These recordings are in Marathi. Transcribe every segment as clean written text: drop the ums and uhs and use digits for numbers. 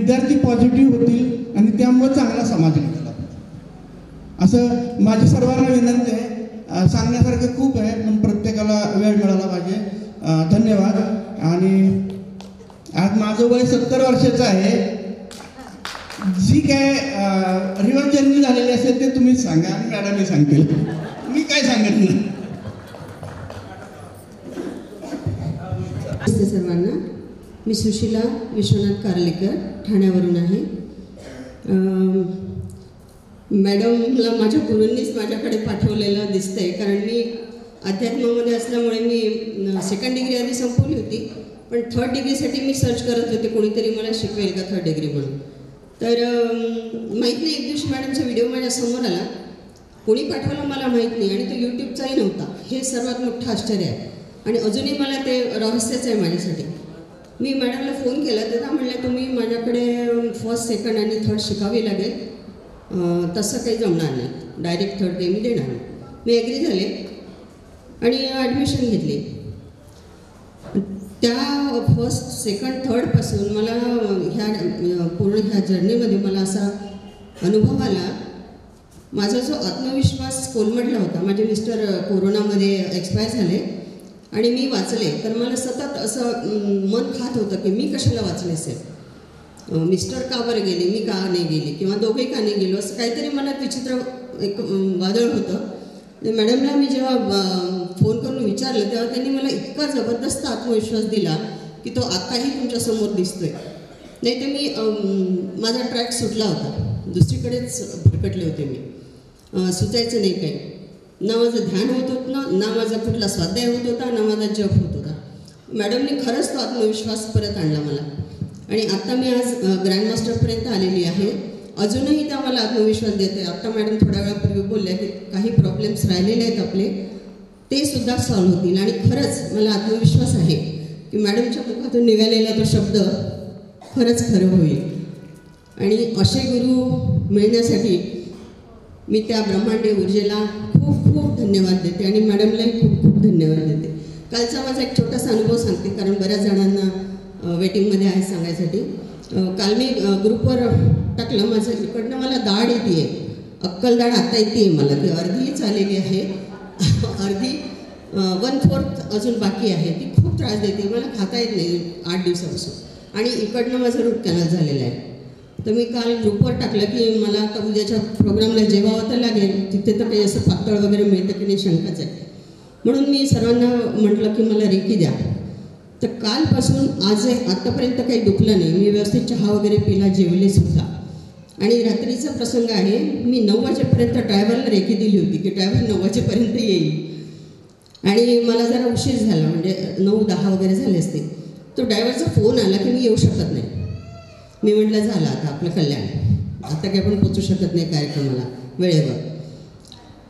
विद्यार्थी पॉझिटिव्ह होतील आणि त्यामुळे चांगला समाज घडला असं माझी सर्वांना विनंती आहे. सांगण्यासारखं खूप आहे पण प्रत्येकाला वेळ मिळाला पाहिजे. धन्यवाद. आणि आज माझं वय 70 वर्षाचं आहे. जी काय रिव्हर जर्नी झालेली असेल ते तुम्हीच सांगा आणि मॅडमही सांगतील, मी काय सांगत नाही. सर्वांना मी सुशीला विश्वनाथ कारलेकर ठाण्यावरून आहे. मॅडमला माझ्या गुरूंनीच माझ्याकडे पाठवलेलं दिसतंय, कारण मी अध्यात्मामध्ये असल्यामुळे मी सेकंड डिग्री आधी संपवली होती, पण थर्ड डिग्रीसाठी मी सर्च करत होते कोणीतरी मला शिकवेल का थर्ड डिग्री म्हणून. तर माहीत नाही, एक दिवशी मॅडमचा व्हिडिओ माझ्यासमोर आला. कोणी पाठवला मला माहीत नाही आणि तो यूट्यूबचाही नव्हता. हे सर्वात मोठं आश्चर्य आहे आणि अजूनही मला ते रहस्यच आहे माझ्यासाठी. मी मॅडमला फोन केला तर त्या म्हणल्या तुम्ही माझ्याकडे फर्स्ट सेकंड आणि थर्ड शिकावी लागेल, तसं काही जमणार नाही, डायरेक्ट थर्ड काही मी देणार नाही. मी ॲग्री झाले आणि ॲडमिशन घेतली. त्या फर्स्ट सेकंड थर्डपासून मला पूर्ण ह्या जर्नीमध्ये मला असा अनुभव आला, माझा जो आत्मविश्वास कोलमडला होता. माझे मिस्टर कोरोनामध्ये एक्सपायर झाले आणि मी वाचले, तर मला सतत असं मन खात होतं की मी कशाला वाचले असेल, मिस्टर का बरं गेले, मी का नाही गेले, किंवा दोघे का नाही गेलो, असं काहीतरी मनात विचित्र एक वादळ होतं. मॅडमला मी जेव्हा फोन करून विचारलं तेव्हा त्यांनी मला इतका जबरदस्त आत्मविश्वास दिला की तो आत्ताही तुमच्यासमोर दिसतोय. नाही तर मी माझा ट्रॅक सुटला होता, दुसरीकडेच भरकटले होते मी, सुचायचं नाही काही. ना माझं ध्यान होत होतं, ना माझा कुठला स्वाध्याय होत होता, ना माझा जप होत होता. मॅडमने खरंच तो आत्मविश्वास परत आणला मला आणि आत्ता मी आज ग्रँडमास्टरपर्यंत आलेली आहे. अजूनही त्या मला आत्मविश्वास देते. आत्ता मॅडम थोड्या वेळापूर्वी बोलल्या की काही प्रॉब्लेम्स राहिलेले आहेत आपले, ते सुद्धा सॉल्व्ह होतील. आणि खरंच मला आत्मविश्वास आहे की मॅडमच्या मुखातून निघालेला तो शब्द खरंच खरं होईल. आणि असे गुरु मिळण्यासाठी मी त्या ब्रह्मांडीय ऊर्जेला खूप खूप धन्यवाद देते आणि मॅडमलाही खूप खूप धन्यवाद देते. कालचा माझा एक छोटासा अनुभव सांगते, कारण बऱ्याच जणांना वेटिंगमध्ये आहे सांगायसाठी. काल मी ग्रुपवर टाकलं, माझं इकडनं मला दाढ येते आहे, अक्कल दाढ आता येते आहे मला, ती अर्धीच आलेली आहे, अर्धी 1/4 अजून बाकी आहे. ती खूप त्रास देते, मला खाता येत नाही 8 दिवसापासून आणि इकडनं माझं रूट कॅनल झालेलं आहे. तर मी काल ग्रुपवर टाकलं की मला आता उद्याच्या प्रोग्रामला जेवावं तर लागेल, तिथे तर काही असं पातळ वगैरे मिळतं की नाही शंकाच आहे. म्हणून मी सर्वांना म्हटलं की मला रेकी द्या. तर कालपासून आज आत्तापर्यंत काही दुखलं नाही, मी व्यवस्थित चहा वगैरे पिला, जेवले सुद्धा. आणि रात्रीचा प्रसंग आहे, मी 9 वाजेपर्यंत ड्रायव्हरला रेकी दिली होती की ड्रायव्हर 9 वाजेपर्यंत येईल आणि मला जरा उशीर झाला, म्हणजे 9-10 वगैरे झाले असते. तो ड्रायव्हरचा फोन आला की मी येऊ शकत नाही. मी म्हटलं झालं आता आपलं कल्याण, आता काही पण पोचू शकत नाही कार्यक्रमाला वेळेवर.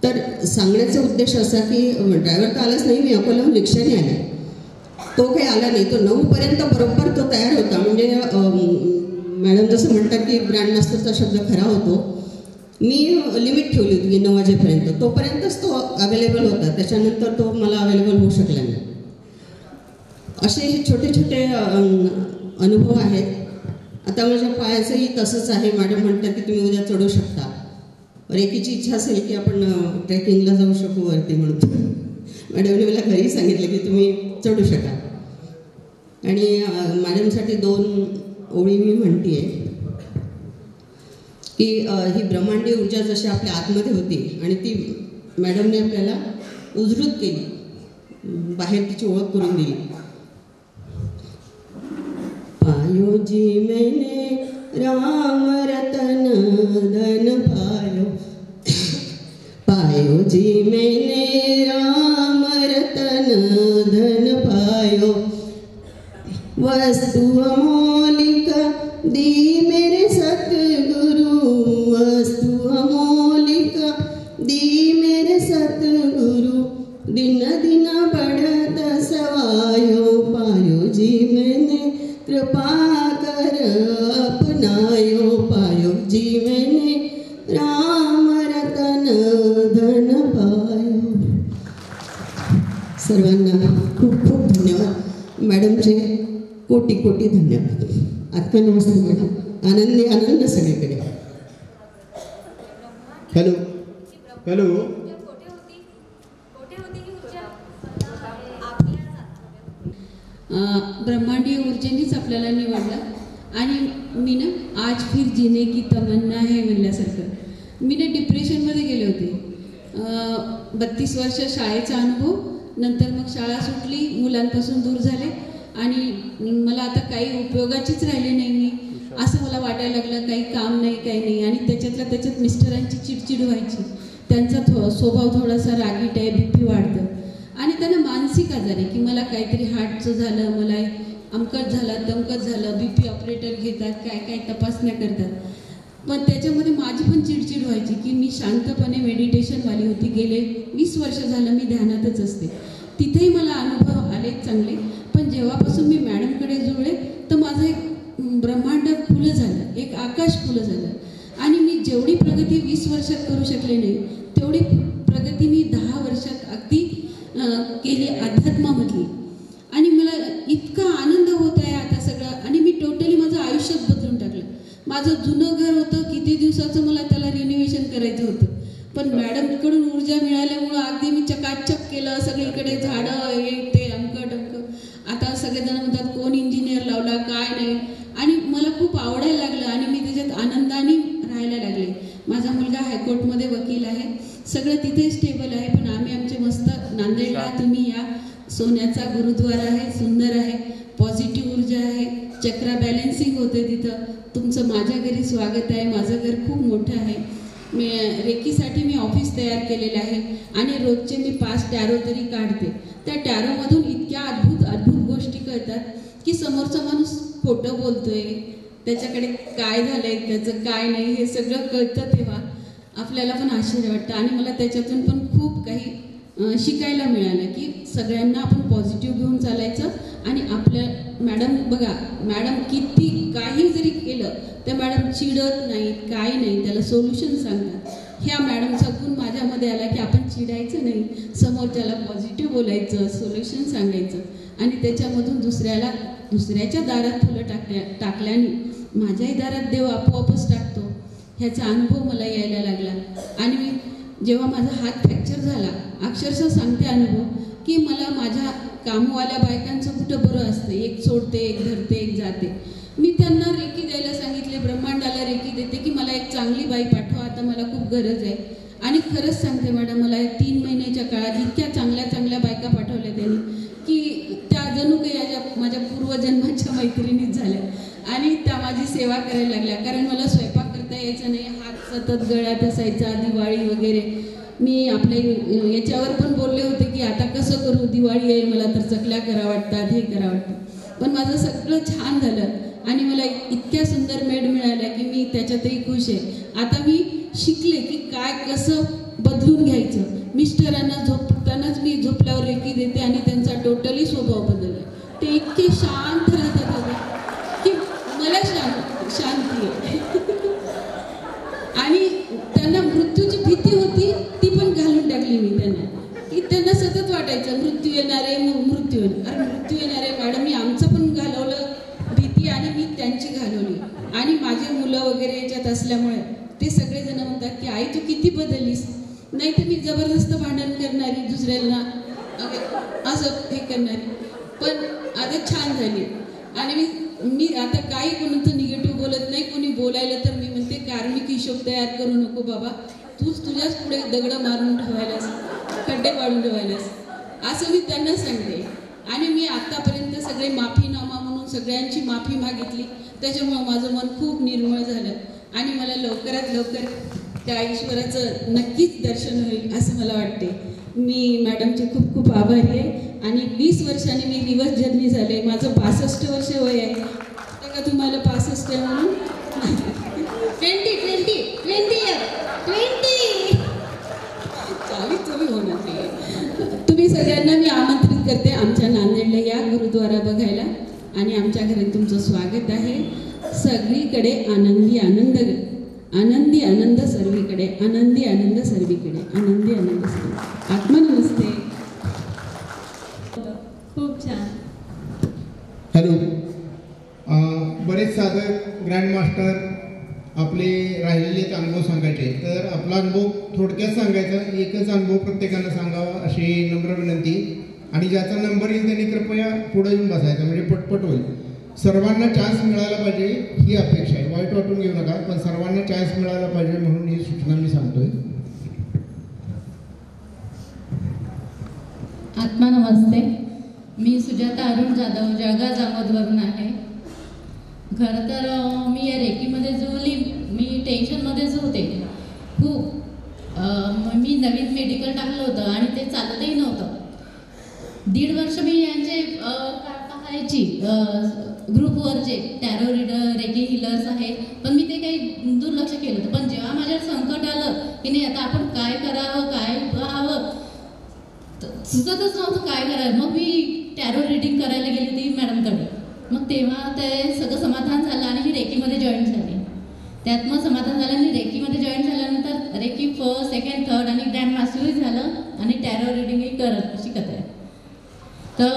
तर सांगण्याचा उद्देश असा की ड्रायव्हर तर आलाच नाही, मी अकोल्याहून रिक्षाने आले, तो काही आला नाही. तो 9पर्यंत बरोबर तो तयार होता. म्हणजे मॅडम जसं म्हणतात की ग्रँडमास्टरचा शब्द खरा होतो. मी लिमिट ठेवली होती की 9 वाजेपर्यंत, तोपर्यंतच तो अवेलेबल होता, त्याच्यानंतर तो मला अवेलेबल होऊ शकला नाही. असे हे छोटे छोटे अनुभव आहेत. आता माझ्या पायाचंही तसंच आहे. मॅडम म्हणतात की तुम्ही उद्या चढू शकता, रेकीची इच्छा असेल की आपण ट्रेकिंगला जाऊ शकू वरती म्हणून. मॅडमने मला घरी सांगितलं की तुम्ही चढू शका. आणि मॅडमसाठी 2 ओळी मी म्हणते आहे की ही ब्रह्मांडीय ऊर्जा जशी आपल्या आतमध्ये होती आणि ती मॅडमने आपल्याला उजरूत केली, बाहेर तिची ओळख करून दिली. पायो जी मैंने राम रतन धन पायो, पायो जी मैंने राम रतन धन पायो, वस्तु अमोलिक दी मेरे सतगुरु, वस्तु अमोलिक दी मेरे सतगुरु, दिन दिन बढ़त सवायो, पायो जी मैंने कृपा कर अपनायो, पायो जी मैंने राम रतन धन पायो. सर्वांना खूप खूप धन्यवाद. मॅडमचे कोटी कोटी धन्यवाद. आत्मा नमस्ते मॅडम. आनंदी आनंद सगळीकडे. Hello hello. ब्रह्मांडीय ऊर्जेनेच आपल्याला निवडलं आणि मी ना आज फिर जीने की तमन्ना आहे म्हणल्यासारखं मी ना डिप्रेशनमध्ये गेले होते. 32 वर्ष शाळेचा अनुभव, नंतर मग शाळा सुटली, मुलांपासून दूर झाले आणि मला आता काही उपयोगाचीच राहिली नाही मी, असं मला वाटायला लागलं. काही काम नाही, काही नाही. आणि त्याच्यातल्या त्याच्यात मिस्टरांची चिडचिड व्हायची, त्यांचा स्वभाव थोडासा रागीट आहे, BP वाढतं आणि त्यांना मानसिक आजार आहे की मला काहीतरी हार्टचं झालं, मला अमकत झालं, तमकत झालं, BP ऑपरेटर घेतात, काय काय तपासण्या करतात. पण त्याच्यामध्ये माझी पण चिडचिड व्हायची की मी शांतपणे मेडिटेशनवाली होती. गेले 20 वर्ष झालं मी ध्यानातच असते. तिथेही मला अनुभव आले चांगले. पण जेव्हापासून मी मॅडमकडे जुळले तर माझं एक ब्रह्मांड फुलं झालं, एक आकाश फुलं झालं. आणि मी जेवढी प्रगती 20 वर्षात करू शकले नाही तेवढी प्रगती मी 10 वर्षात अगदी केली अध्यात्मामधली. आणि मला इतका आनंद होत आहे आता सगळं. आणि मी टोटली माझं आयुष्यात बदलून टाकलं. माझं जुनं घर होतं, किती दिवसाचं मला त्याला रिनोव्हेशन करायचं होतं, पण मॅडमकडून ऊर्जा मिळाल्यामुळं अगदी मी चकाचक केलं. सगळीकडे झाडं, हे ते अमकं डमकं. आता सगळेजण म्हणतात कोण इंजिनियर लावला, काय नाही. आणि मला खूप आवडायला लागलं आणि मी त्याच्यात आनंदाने राहायला लागले. माझा मुलगा हायकोर्टमध्ये वकील आहे, सगळं तिथे स्टेबल आहे. पण आम्ही आमचे मस्त नांदेडला, तुम्ही या, सोन्याचा गुरुद्वारा आहे, सुंदर आहे, पॉझिटिव्ह ऊर्जा आहे, चक्रा बॅलन्सिंग होते तिथं. तुमचं माझ्या घरी स्वागत आहे. माझं घर खूप मोठं आहे. मी रेकीसाठी मी ऑफिस तयार केलेलं आहे आणि रोजचे मी 5 टॅरो तरी काढते. त्या टॅरोमधून इतक्या अद्भुत अद्भुत गोष्टी कळतात की समोरचा माणूस खोटं बोलतोय, त्याच्याकडे काय झालंय, त्याचं काय नाही, हे सगळं कळतं. तेव्हा आपल्याला पण आश्चर्य वाटतं. आणि मला त्याच्यातून पण खूप काही शिकायला मिळालं की सगळ्यांना आपण पॉझिटिव्ह घेऊन चालायचं. आणि आपल्या मॅडम बघा, मॅडम किती काही जरी केलं त्या मॅडम चिडत नाहीत, काय नाही, त्याला सोल्युशन सांगतात. ह्या मॅडमचा गुण माझ्यामध्ये आला की आपण चिडायचं नाही, समोरच्याला पॉझिटिव्ह बोलायचं, सोल्युशन सांगायचं. आणि त्याच्यामधून दुसऱ्याच्या दारात फुलं टाकल्याने माझ्याही दारात देव आपोआपच टाकतो, ह्याचा अनुभव मला यायला लागला. आणि मी जेव्हा माझा हात फ्रॅक्चर झाला, अक्षरशः सांगते अनुभव की मला माझ्या कामवाल्या बायकांचं कुठं बरं असतं, एक सोडते, एक धरते, एक जाते. मी त्यांना रेकी द्यायला सांगितले, ब्रह्मांडाला रेकी देते की मला एक चांगली बाई पाठवा, आता मला खूप गरज आहे. आणि खरंच सांगते मॅडम, मला 3 महिन्याच्या काळात इतक्या चांगल्या चांगल्या बायका पाठवल्या त्यांनी की त्या जणू काही माझ्या पूर्वजन्माच्या मैत्रिणीच झाल्या. आणि त्या माझी सेवा करायला लागल्या. कारण मला स्वयंपाक करता यायचा नाही, हात सतत गळ्यात असायचा, दिवाळी वगैरे. मी आपल्या याच्यावर पण बोलले होते की आता कसं करू, दिवाळी आहे, मला तर चकल्या करा वाटतात, हे करा वाटतं. पण माझं सगळं छान झालं आणि मला इतक्या सुंदर मेड मिळाल्या की मी त्याच्यातही खुश आहे. आता मी शिकले की काय कसं बदलून घ्यायचं. मिस्टरांना झोपतानाच मी झोपल्यावर रेकी देते आणि त्यांचा टोटली स्वभाव बदलला. ते इतके शांत राहतात की मला शांती आहे. आणि त्यांना मृत्यूची भीती होती, ती पण घालून टाकली मी त्यांना. की त्यांना सतत वाटायचं मृत्यू येणारे, मृत्यू येणार, अरे मृत्यू येणारे मॅडम. मी आमचं पण घालवलं भीती आणि मी त्यांची घालवली. आणि माझे मुलं वगैरे याच्यात असल्यामुळे ते सगळेजण म्हणतात की आई तू किती बदललीस. नाही तर मी जबरदस्त भांडण करणारी, दुसऱ्यांना असं हे करणारी, पण आता छान झाली. आणि मी आता काही कोणाचं निगेटिव्ह बोलत नाही. कोणी बोलायला तर मी म्हणते कार्मिक हिशोब तयार करू नको बाबा, तूच तुझ्याच पुढे दगडं मारून ठेवायलास, खड्डे पाडून ठेवायलास, असं मी त्यांना सांगते. आणि मी आत्तापर्यंत सगळे माफीनामा म्हणून सगळ्यांची माफी मागितली. त्याच्यामुळं माझं मन खूप निर्मळ झालं आणि मला लवकरात लवकर त्या ईश्वराचं नक्कीच दर्शन होईल असं मला वाटते. मी मॅडमचे खूप खूप आभारी आहे. आणि 20 वर्षांनी मी रिवर्स जर्नी झाले. माझं 65 वर्ष वय आहे. का तुम्हाला 65 आहे म्हणून 20 होणार नाही. तुम्ही सगळ्यांना मी आमंत्रित करते आमच्या नांदेडला या गुरुद्वारा बघायला. आणि आमच्या घरी तुमचं स्वागत आहे. सगळीकडे आनंदी आनंद, आनंदी आनंद सर्वीकडे, आनंदी आनंद सर्वीकडे, आनंदी आनंद सर्व. आत्मा नमस्ते. खूप छान. हॅलो. बरेच साधक ग्रँड मास्टर आपले राहिलेले अनुभव सांगायचे, तर आपला अनुभव थोडक्यात सांगायचा, एकच अनुभव प्रत्येकानं सांगावा अशी नम्र विनंती. आणि ज्याचा नंबर येईल त्यांनी कृपया पुढे येऊन बसायचं, म्हणजे पटपट होईल. सर्वांना चान्स मिळायला पाहिजे ही अपेक्षा आहे, वाईट वाटून घेऊ नका, पण सर्वांना चान्स मिळायला पाहिजे म्हणून ही सूचना मी सांगतोय. आत्मा नमस्ते. मी सुजाता अरुण जाधव जळगाव जामोदवरून आहे. खरं तर मी या रेकीमध्ये जुळली, मी टेन्शनमध्येच होते खूप. मी नवीन मेडिकल टाकलं होतं आणि ते चालतही नव्हतं. 1.5 वर्ष मी यांचे पाहायची ग्रुपवरचे टॅरो रीडर रेकी हिलर्स आहेत, पण मी ते काही दुर्लक्ष केलं होतं. पण जेव्हा माझ्यावर संकट आलं की नाही आता आपण काय करावं काय पाहावं सुचतच नव्हतं काय करावं. मग मी टॅरो रीडिंग करायला गेली होती मॅडमकडे. मग तेव्हा ते सगळं समाधान झालं आणि मी रेकीमध्ये जॉईन झाले. त्यात मग समाधान झालं आणि रेकीमध्ये जॉईन झाल्यानंतर रेकी फर्स्ट सेकंड थर्ड आणि ग्रँड मास्टरही झालं आणि टॅरो रीडिंगही शिकत आहे. तर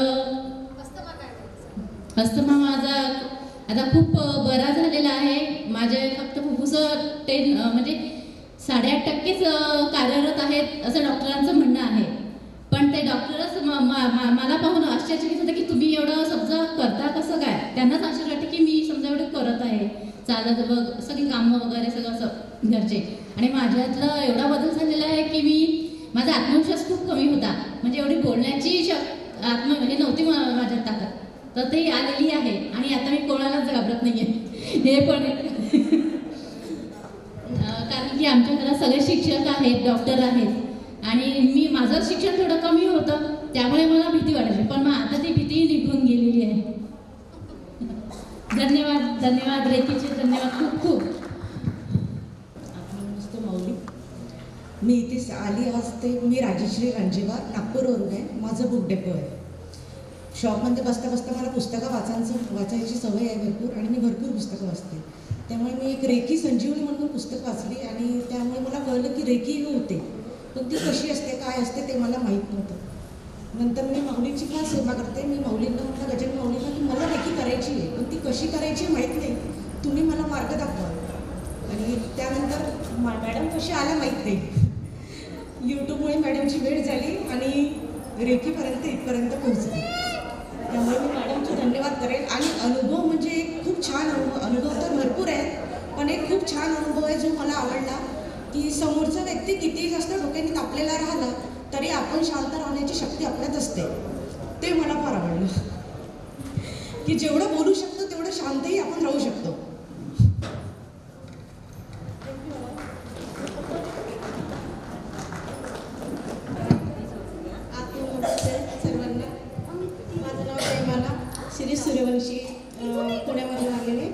अस्थमा माझा आता खूप बरा झालेला आहे. माझे फक्त फुफ्फुसं म्हणजे 8.5% कार्यरत आहेत असं डॉक्टरांचं म्हणणं आहे. पण ते डॉक्टरच मला पाहून आश्चर्यचकित होतं की तुम्ही एवढं समजा करता कसं काय. त्यांनाच आश्चर्य वाटतं की मी समजा एवढं करत आहे, चालत बघ सगळी कामं वगैरे सगळं असं घरचे. आणि माझ्यातलं एवढा बदल झालेला आहे की माझा आत्मविश्वास खूप कमी होता. म्हणजे एवढी बोलण्याची म्हणजे नव्हती माझ्यात ताकद, तर ती आलेली आहे. आणि आता मी कोणालाच घाबरत नाही आहे हे पण आहे. कारण की आमच्या घरात सगळे शिक्षक आहेत, डॉक्टर आहेत आणि माझं शिक्षण थोडं कमी होतं त्यामुळे मला भीती वाटायची. पण मग आता ती भीती निघून गेलेली आहे. धन्यवाद धन्यवाद रेकीचे धन्यवाद खूप खूप. माऊली मी इथे आली आज ते मी राजश्री रांजेवार नागपूरवरून आहे. माझं बुक डेपो आहे. शॉपमध्ये बसता बसता मला पुस्तकं वाचायची सवय आहे भरपूर आणि मी भरपूर पुस्तकं वाचते. त्यामुळे मी एक रेकी संजीवनी म्हणून पुस्तक वाचली आणि त्यामुळे मला कळलं की रेकी होते, पण ती कशी असते काय असते ते मला माहीत नव्हतं. नंतर मी माऊलीची फार सेवा करते. मी माऊलींना म्हटलं गजानन माऊलींना की मला रेकी करायची आहे, पण ती कशी करायची माहीत नाही, तुम्ही मला मार्ग दाखवा. आणि त्यानंतर मॅडम कशी आल्या माहीत नाही. यूट्यूबमुळे मॅडमची भेट झाली आणि रेकीपर्यंत इथपर्यंत पोहोचली. त्यामुळे मी मॅडमचे धन्यवाद करेन. आणि अनुभव म्हणजे खूप छान अनुभव तर भरपूर आहेत, पण एक खूप छान अनुभव आहे जो मला आवडला की समोरचा व्यक्ती कितीही जास्त डोक्याने तापलेला राहिला तरी आपण शांत राहण्याची शक्ती आपल्यात असते. ते मला फार आवडलं की जेवढं बोलू शकतो तेवढं शांतही आपण राहू शकतो. सर्वांना माझं नाव प्रेमाला शिरीष सूर्यवंशी, पुण्यामधून आलेले.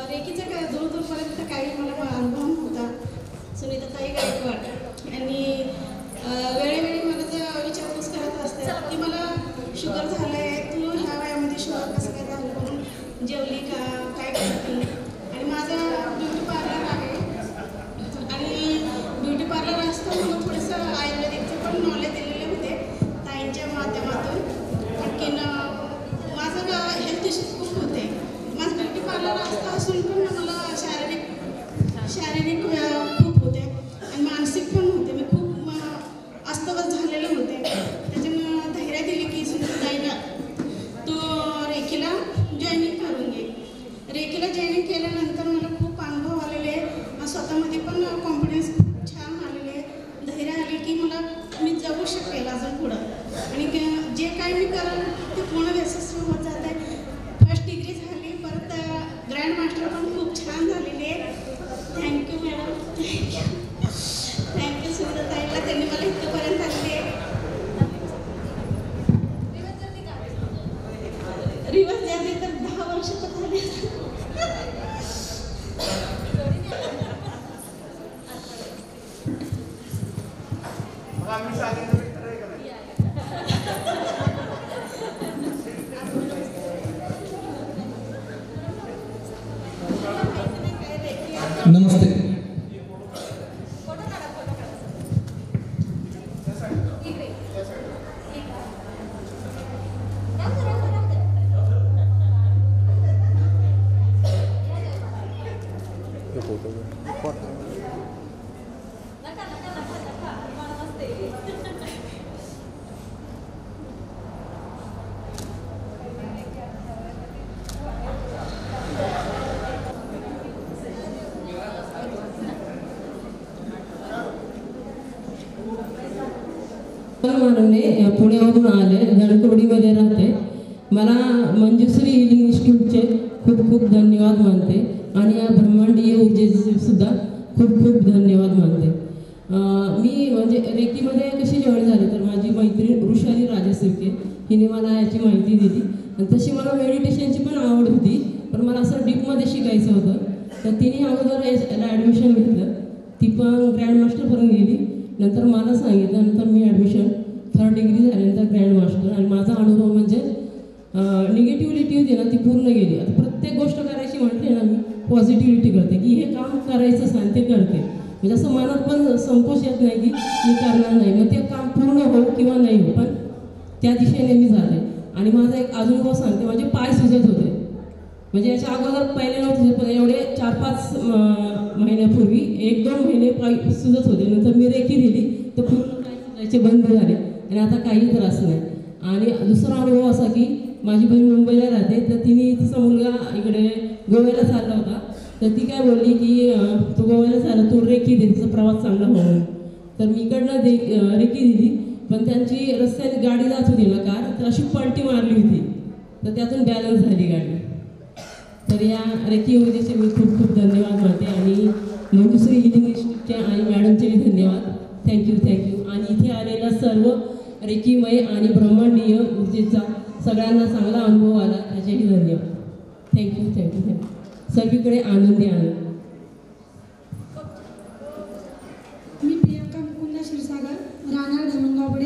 रेकीचा काय दूरपर्यंत काही मला अनुभव होता. सुनीताताई गायकवाड यांनी वेळोवेळी मला तर विचारपूस करत असतात की मला शुगर झालं आहे, तू ह्या वयामध्ये शुगर कसं काय झालं, म्हणून जेवली का काय करते. आणि माझं ब्युटी पार्लर आहे आणि ब्युटी पार्लर असतं म्हणून थोडंसं आयुर्वेदिकचं पण नॉलेज दिलेले होते ताईंच्या माध्यमातून. आणखीन माझं हेल्थ इश्यूज खूप होते. माझं ब्युटी पार्लर असतं असून पण मला शारीरिक खूप होते आणि मानसिक पण होते. मी खूप अस्वस्थ झालेले होते. त्याच्यामुळे धैर्य दिली की सुनीताईला तो रेकीला जॉईनिंग करून घे. रेकीला जॉईनिंग केल्यानंतर मला खूप अनुभव आलेले, स्वतःमध्ये पण कॉन्फिडन्स खूप छान आलेले, धैर्य आले की मी जगू शकेल अजून पुढं आणि जे काही मी करेल ते पूर्ण यशस्वी होत जात आहे. फर्स्ट डिग्री झाली, परत ग्रँड मास्टर पण खूप छान झालेली आहे. थँक्यू मॅडम, थँक्यू सुनीताताईला, त्यांनी मला इथपर्यंत आणले. रिवर्स जर्नी तर 10 वर्ष तर झाले. नमस्ते. मानवने पुण्यावरून आले, गणकवडीमध्ये राहते. मला मंजुश्री हिलिंग इन्स्टिट्यूटचे खूप खूप धन्यवाद मानते आणि या ब्रह्मांडीय ऊर्जेचे सुद्धा खूप खूप धन्यवाद मानते. मी म्हणजे रेकीमध्ये कशी जॉईन झाली तर माझी मैत्रीण वृषाली राजसिर्के हिने मला याची माहिती दिली आणि तशी मला मेडिटेशनची पण आवड होती, पण मला असं डीपमध्ये शिकायचं होतं. तर तिने अगोदर याला ॲडमिशन घेतलं. ती पण ग्रँड मास्टरपर्यंत गेली. नंतर मला सांगितलं, नंतर मी ॲडमिशन 3rd डिग्री झाल्यानंतर ग्रँड मास्टर. आणि माझा अनुभव म्हणजे निगेटिव्हिटी होती ना ती पूर्ण गेली. आता प्रत्येक गोष्ट करायची म्हटली ना मी पॉझिटिव्हिटी करते की हे काम करायचं सांगते करते. म्हणजे असं मनात पण संकोच येत नाही की मी करणार नाही. मग ते काम पूर्ण हो किंवा नाही हो, पण त्या दिशेने मी झाले. आणि माझा एक अनुभव सांगते, माझे पाय सुजत होते. म्हणजे याच्या अगोदर पहिले नव्हते, पण एवढे 4-5 महिन्यापूर्वी 1-2 महिने पाय सुजत होते. नंतर मी रेकी दिली तर पूर्ण पाय सुजायचे बंद झाले आणि आता काही त्रास नाही. आणि दुसरा अनुभव असा की माझी बहीण मुंबईला राहते, तर तिचा मुलगा इकडे गोव्याला चालला होता. तर ती काय बोलली की तो गोव्याला चालला, तू रेकी दे, तिचा प्रवास चांगला हो. तर मी इकडनं रेकी दिली, पण त्यांची रस्त्याने गाडी जात होती ना कार, तर अशी पलटी मारली होती. तर त्यातून बॅलन्स झाली गाडी. तर या रेकी ऊर्जेचे मी खूप खूप धन्यवाद मानते आणि मंजुश्री हिलिंग इन्स्टिट्यूटच्या आणि मॅडमचे मी धन्यवाद. थँक्यू. आणि इथे आलेला सर्व रेकीमय आणि ब्रह्मांडीय ऊर्जेचा सगळ्यांना चांगला अनुभव आला त्याचेही धन्यवाद. थँक्यू. सर्वीकडे आनंदी आनंद. मी प्रियंका मुकुंदा क्षीरसागर, राहणार धनंगावकडे.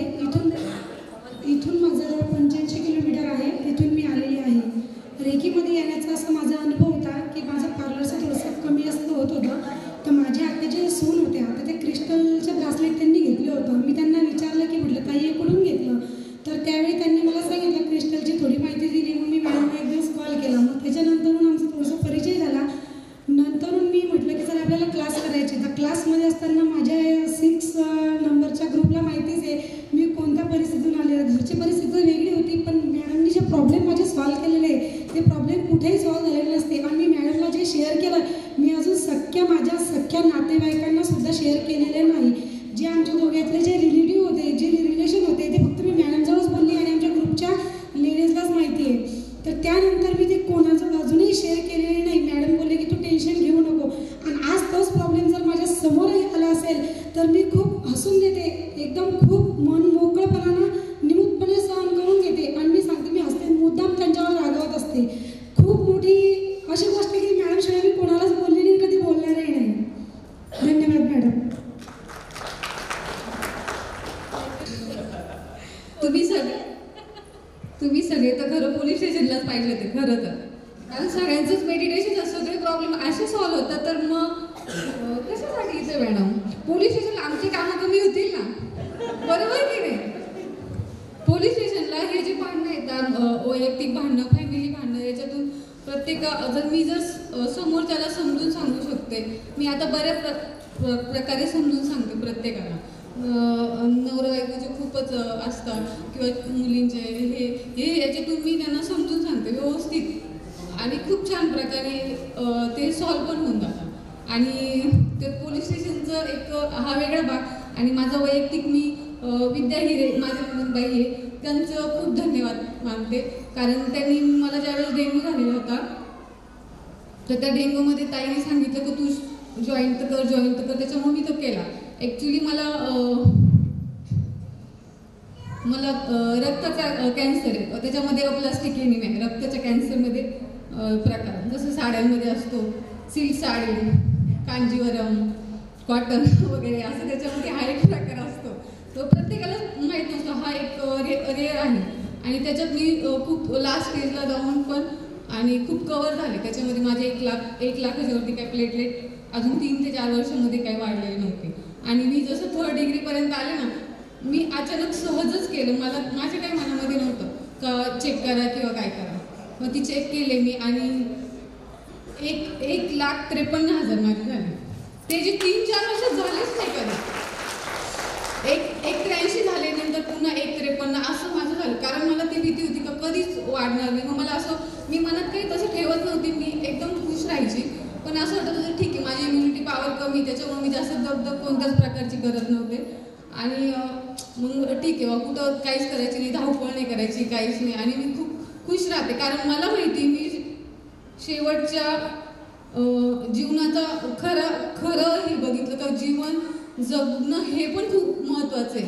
इथून माझं 85 किलोमीटर आहे. तिथून मी आलेली आहे. रेकीमध्ये येण्याचा असा माझा अनुभव होता की माझं पार्लरचं थोडंसं कमी जास्त होत होतं. तर माझ्या आत्याचे सून होत्या, तर ते क्रिस्टलचं ब्रासलेट त्यांनी घेतलं होतं. मी त्यांना विचारलं की म्हटलं ताई हे कुठून घेतलं, तर त्यावेळी त्यांनी मला सांगितलं क्रिस्टलची थोडी माहिती दिली. मग मी मॅडमला एक दिवस कॉल केला. मग त्याच्यानंतरून आमचा थोडासा परिचय झाला. नंतरून मी म्हटलं की जर आपल्याला क्लास करायचे, तर क्लासमध्ये असताना माझ्या 6 नंबरच्या ग्रुपला माहितीच आहे मी कोणत्या परिस्थितीतून आले. घरची परिस्थिती वेगळी होती, पण मॅडमनी जे प्रॉब्लेम माझे सॉल्व्ह केलेले ते प्रॉब्लेम कुठेही सॉल्व्ह झालेले नसते. आणि मी मॅडमला जे शेअर केलं, मी अजून माझ्या सख्या नातेवाईकांना सुद्धा शेअर केलेले नाही. जे आमच्या दोघातले जे रिलेटिव्ह होते, जे रिलेशन होते, ते फक्त मी मॅडमजवळच बोलली आणि आमच्या ग्रुपच्या लेडीजलाच माहिती आहे. तर त्यानंतर मी ते कोणाचं अजूनही शेअर केलेले नाही. मॅडम बोलले की तू टेन्शन घेऊ नको. आणि आज तोच प्रॉब्लेम जर माझ्या समोरही आला असेल तर मी खूप हसून देते, एकदम खूप मन मोकळेपणानं निमूटपणे सहन करून घेते. आणि मी सांगते, मी हसते, मुद्दाम त्यांच्यावर रागवत असते. खूप मोठी अशी गोष्ट की मॅडमशिवाय मी कोणालाच बोलली नाही, कधी बोलणारही नाही. धन्यवाद मॅडम. तुम्ही सगळे तर खरं पोलीस स्टेशनलाच पाहिजे होते खरं तर, कारण सगळ्यांचंच मेडिटेशन सगळे प्रॉब्लेम असे सॉल्व्ह होतात. तर मग कशासाठी इथे मॅडम पोलीस स्टेशनला आमची कामं कमी होतील ना, बरोबर की नाही? पोलीस स्टेशनला हे जे भांडणं येतात, वैयक्तिक भांडणं, फॅमिली भांडणं, याच्यातून मी जर समोरच्याला समजून सांगू शकते. मी आता बऱ्याच प्रकारे समजून सांगते प्रत्येकाला. नवरा बायकोचे खूपच असतात किंवा मुलींचे हे याच्यातून मी त्यांना समजून सांगते व्यवस्थित आणि खूप छान प्रकारे ते सॉल्व्ह पण होऊन जातात. आणि ते पोलीस स्टेशनचं एक हा वेगळा भाग. आणि माझा वैयक्तिक मी विद्या हिरे माझ्या नंदनबाई आहे, त्यांचं खूप धन्यवाद मानते. कारण त्यांनी मला ज्यावेळेस डेंग्यू झालेला होता, तर त्या डेंग्यूमध्ये ताईने सांगितलं की तू जॉईन तर कर, त्याच्यामुळे मी तो केला. ॲक्च्युली मला रक्ताचा कॅन्सर आहे, त्याच्यामध्ये अप्लास्टिक एनिमिया, रक्ताच्या कॅन्सरमध्ये प्रकार जसं साड्यांमध्ये असतो, सिल्क साडी, कांजीवरम, कॉटन वगैरे, असं त्याच्यामध्ये हा एक प्रकार असतो. तो प्रत्येकाला माहीत नसतो, हा एक रेअर आहे. आणि त्याच्यात मी खूप लास्ट स्टेजला जाऊन पण आणि खूप कवर झाले. त्याच्यामध्ये माझे 1 लाखाच्या वरती काय प्लेटलेट अजून 3 ते 4 वर्षामध्ये काही वाढलेले नव्हते. आणि मी जसं 3rd डिग्रीपर्यंत आले ना, मी अचानक सहजच केलं. माझ्या काही मनामध्ये नव्हतं का चेक करा किंवा काय करा. मग ती चेक केले मी आणि 1,53,000 माझे झाले. ते जे 3-4 वर्षात झालेच नाही कधी. 1,83 झाले, नंतर पुन्हा 1,53 असं माझं झालं. कारण मला ती भीती होती का कधीच वाढणार नाही. मग मला असं, मी मनात काही तसं ठेवत नव्हती, मी एकदम खुश राहायची. पण असं वाटत होतं ठीक आहे, माझी इम्युनिटी पॉवर कमी, त्याच्यामुळे मी जास्त दगदग कोणत्याच प्रकारची करत नव्हते. आणि मग ठीक आहे, कुठं काहीच करायची नाही, धावपळ नाही करायची, काहीच नाही. आणि मी खूप खुश राहते, कारण मला माहिती मी शेवटच्या जीवनाचा खरं हे बघितलं का जीवन जगणं हे पण खूप महत्त्वाचं आहे.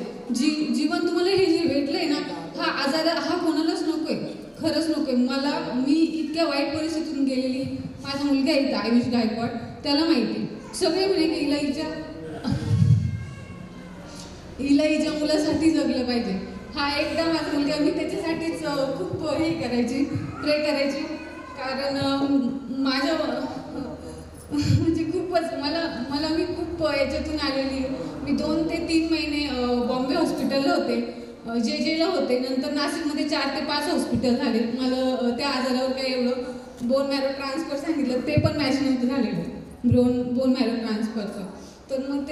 जीवन तुम्हाला हे जे भेटलंय ना, हा आजार हा कोणालाच नकोय, खरंच नकोय. मी इतक्या वाईट परिस्थितीतून गेलेली, माझा मुलगा इथं आयुष गायकवाड, त्याला माहिती. सगळे म्हणे की हिला मुलासाठी जगलं पाहिजे. हा एकदा माझा मुलगा, मी त्याच्यासाठीच खूप हे करायची, प्रे करायची. कारण माझ्या म्हणजे खूपच मला मी खूप याच्यातून आलेली. मी 2 ते 3 महिने बॉम्बे हॉस्पिटलला होते, जेला होते. नंतर नाशिकमध्ये 4 ते 5 हॉस्पिटल झाले. मला त्या आजारावर काही एवढं बोन मॅरो ट्रान्सफर सांगितलं, ते पण मॅच नव्हतं झालेलं, बोन मॅरो ट्रान्सफरचं. तर मग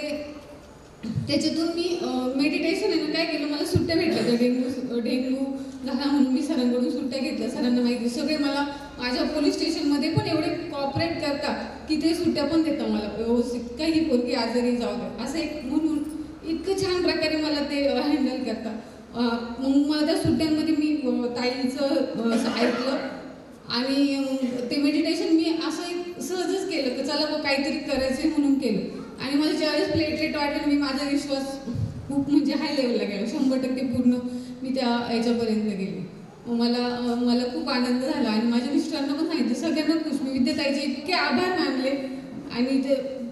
त्याच्यातून मी मेडिटेशन आहे ना काय केलं, मला सुट्ट्या भेटल्या. तर डेंग्यू झाला म्हणून मी सरांकडून सुट्ट्या घेतल्या. सरांना माहिती, सगळे मला माझ्या पोलीस स्टेशनमध्ये पण एवढे कॉपरेट करतात की ते सुट्ट्या पण देतात मला व्यवस्थित, काही पोरगी आजारी जाऊ दे असं एक म्हणून इतकं छान प्रकारे मला ते हँडल करतात. मग मला त्या सुट्ट्यांमध्ये मी ताईंचं ऐकलं आणि ते मेडिटेशन मी असं एक सहजच केलं की चला मग काहीतरी करायचं म्हणून केलं. आणि मला ज्यावेळेस प्लेटलेट वाटलं, मी माझा विश्वास खूप म्हणजे हाय लेवलला गेला, 100% पूर्ण मी त्या याच्यापर्यंत गेले. मला खूप आनंद झाला. आणि माझ्या मिस्टरांना पण सांगितलं, सगळ्यांना खुश. मी विद्याताईचे इतके आभार मानले आणि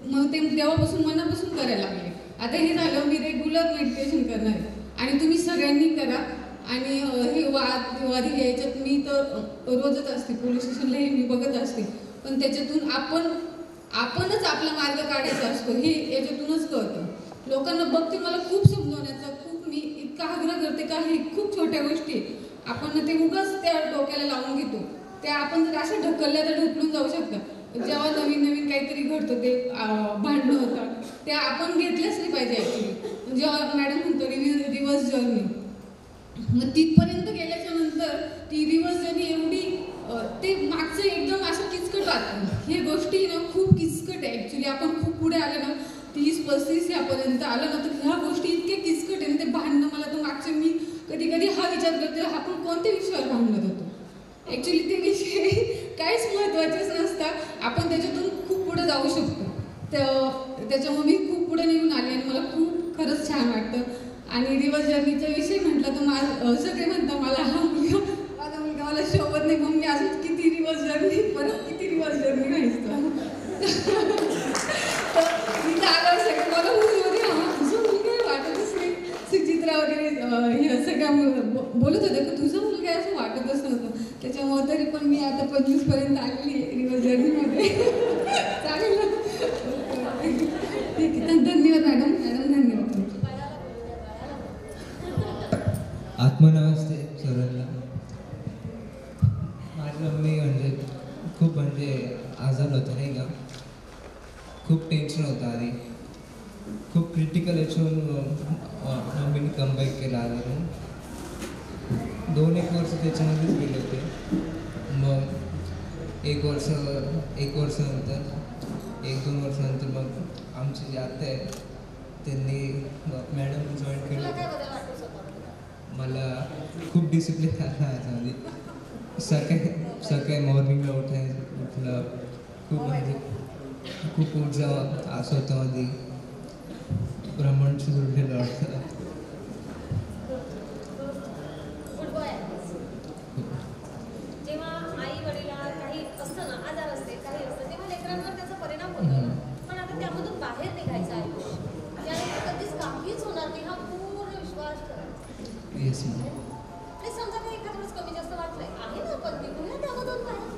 मग ते तेव्हापासून मनापासून करायला लागले. आता हे झालं, मी रेग्युलर मेडिटेशन करणार आहे आणि तुम्ही सगळ्यांनी करा. आणि हे वाद याच्यात मी तर रोजच असते, पोलीस स्टेशनलाही मी बघत असते. पण त्याच्यातून आपणच आपला मार्ग काढायचा असतो, हे याच्यातूनच कळतं. लोकांना बघते, मला खूप समजवण्याचा खूप मी इतका आग्रह करते का हे खूप छोट्या गोष्टी आपण ते उगाच त्या डोक्याला लावून घेतो. त्या आपण जर अशा ढकलल्या तर ढकलून जाऊ शकतात. जेव्हा नवीन काहीतरी घडतं, ते भांडणं होतात, त्या आपण घेतल्याच नाही पाहिजे. ॲक्च्युली जेव्हा मॅडम म्हणतो रिव्हर्स जर्नी, मग तिथपर्यंत गेल्याच्या नंतर ती रिव्हर्स जर्नी एवढी ते मागचं एकदम असं किचकट वाटतं. हे गोष्टी ना खूप किचकट आहे ॲक्च्युली. आपण खूप पुढे आले ना, 30-35 यापर्यंत आलं ना, तर ह्या गोष्टी इतक्या किचकट आहे. ते भांडणं, मला तर मागचे मी कधी हा विचार करते, आपण कोणत्या विषयावर भांडत होतो. ॲक्च्युली ते विषय काहीच महत्त्वाचेच नसतात, आपण त्याच्यातून खूप पुढे जाऊ शकतो. त्याच्यामुळे मी खूप पुढे निघून आले आणि मला खूप खरंच छान वाटतं. आणि रिव्हर्स जर्नीचा विषय म्हटलं तर सगळे म्हणतात माझा मुलगा मला शोभत नाही, मग मी अजून किती रिव्हर्स जर्नी व्हायचं. तर तिथं आल्यावर सगळे मला होते, तुझा मुलगा वाटतच नाही. सुचित्रा वगैरे हे सगळ्या बोलत होते की तुझा मुलगा असं वाटतच नव्हतं. त्याच्यामुळे तरी पण मी आता 25पर्यंत आलेली आहे रिव्हर्स जर्नीमध्ये. चालेल ना, ठीक आहे. धन्यवाद मॅडम. धन्यवाद. आत्मनमस्ते सर्वांना. माझी मम्मी खूप आजार होता नाही का, खूप टेन्शन होतं आधी, खूप क्रिटिकल याच्यावरून मम्मीने कमबॅक केला आजारून. 2-1 वर्ष त्याच्यामध्येच गेले होते. मग 1 वर्षानंतर 1-2 वर्षानंतर मग आमचे जे आत्या आहेत त्यांनी मॅडम जॉईन केलं. मला खूप डिसिप्लिन राहायचं म्हणजे सकाळी मॉर्निंगला उठलं, खूप ऊर्जा स्वतःमध्ये ब्रह्मांडशी जोडलेलं वाटतं. जेव्हा आई वडिला काही असतं ना, आजार असते, काही असतं, तेव्हा लेकरांवर त्याचा परिणाम होतो. पण आता त्यामधून बाहेर निघायचं आहे, त्यानंतर कधीच काहीच होणार नाही हा पूर्ण विश्वास करा. Yes ma'am. आणि समजा काही एखाद्या वेळेस कमी जास्त वाटलंय, आहे ना, पण निघूया त्यामधून बाहेर.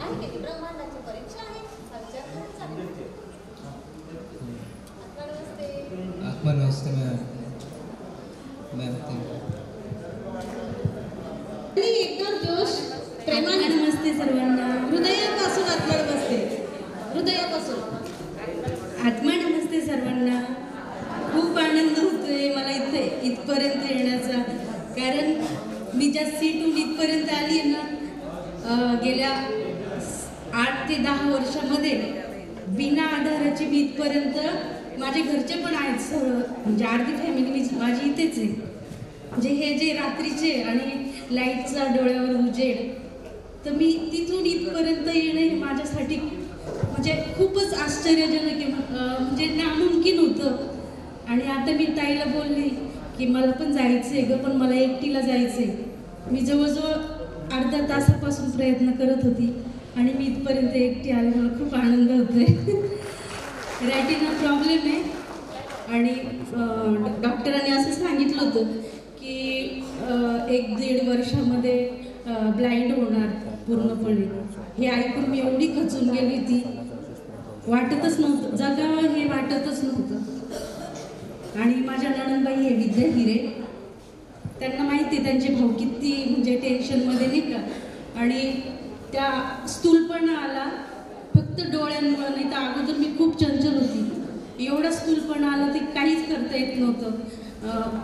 आहे की ब्रह्मांडाची परीक्षा आहे, हा विचार करायचा आहे. आत्मनमस्ते मॅम. एकदम जोश, प्रेमाने नमस्ते सर्वांना, हृदयापासून आत्मनमस्ते. आत्मा नमस्ते सर्वांना. खूप आनंद होतोय मला इथपर्यंत येण्याचा, कारण मी ज्या सीटून इथपर्यंत आली आहे ना, गेल्या 8 ते 10 वर्षामध्ये बिना आधाराची मी इथपर्यंत, माझे घरचे पण आहेत सर्व, म्हणजे अर्धी फॅमिली माझी इथेच आहे. म्हणजे हे जे रात्रीचे आणि लाईटचा डोळ्यावर उजेड, तर मी तिथून इथपर्यंत येणं हे माझ्यासाठी म्हणजे खूपच आश्चर्यजनक आहे, म्हणजे नामुमकिन होतं. आणि आता मी ताईला बोलली की मला पण जायचं आहे ग, पण मला एकटीला जायचं आहे. मी जवळजवळ अर्धा तासापासून प्रयत्न करत होती आणि मी इथपर्यंत एकटी आले. मला खूप आनंद होतोय. रॅटिना प्रॉब्लेम आहे आणि डॉक्टरांनी असं सांगितलं होतं की 1-1.5 वर्षामध्ये ब्लाइंड होणार पूर्णपणे. हे ऐकून मी एवढी खचून गेली होती, वाटतच नव्हतं जगावं, हे वाटतच नव्हतं. आणि माझ्या नणंदबाई आहे विद्या हिरे, त्यांना माहिती आहे त्यांचे भाऊ किती म्हणजे टेन्शनमध्ये नाही का. आणि त्या स्थूलपणा आला फक्त डोळ्यांमुळे, नाही तर अगोदर मी खूप चंचल होती. एवढा स्थूलपणा आला ते काहीच करता येत नव्हतं.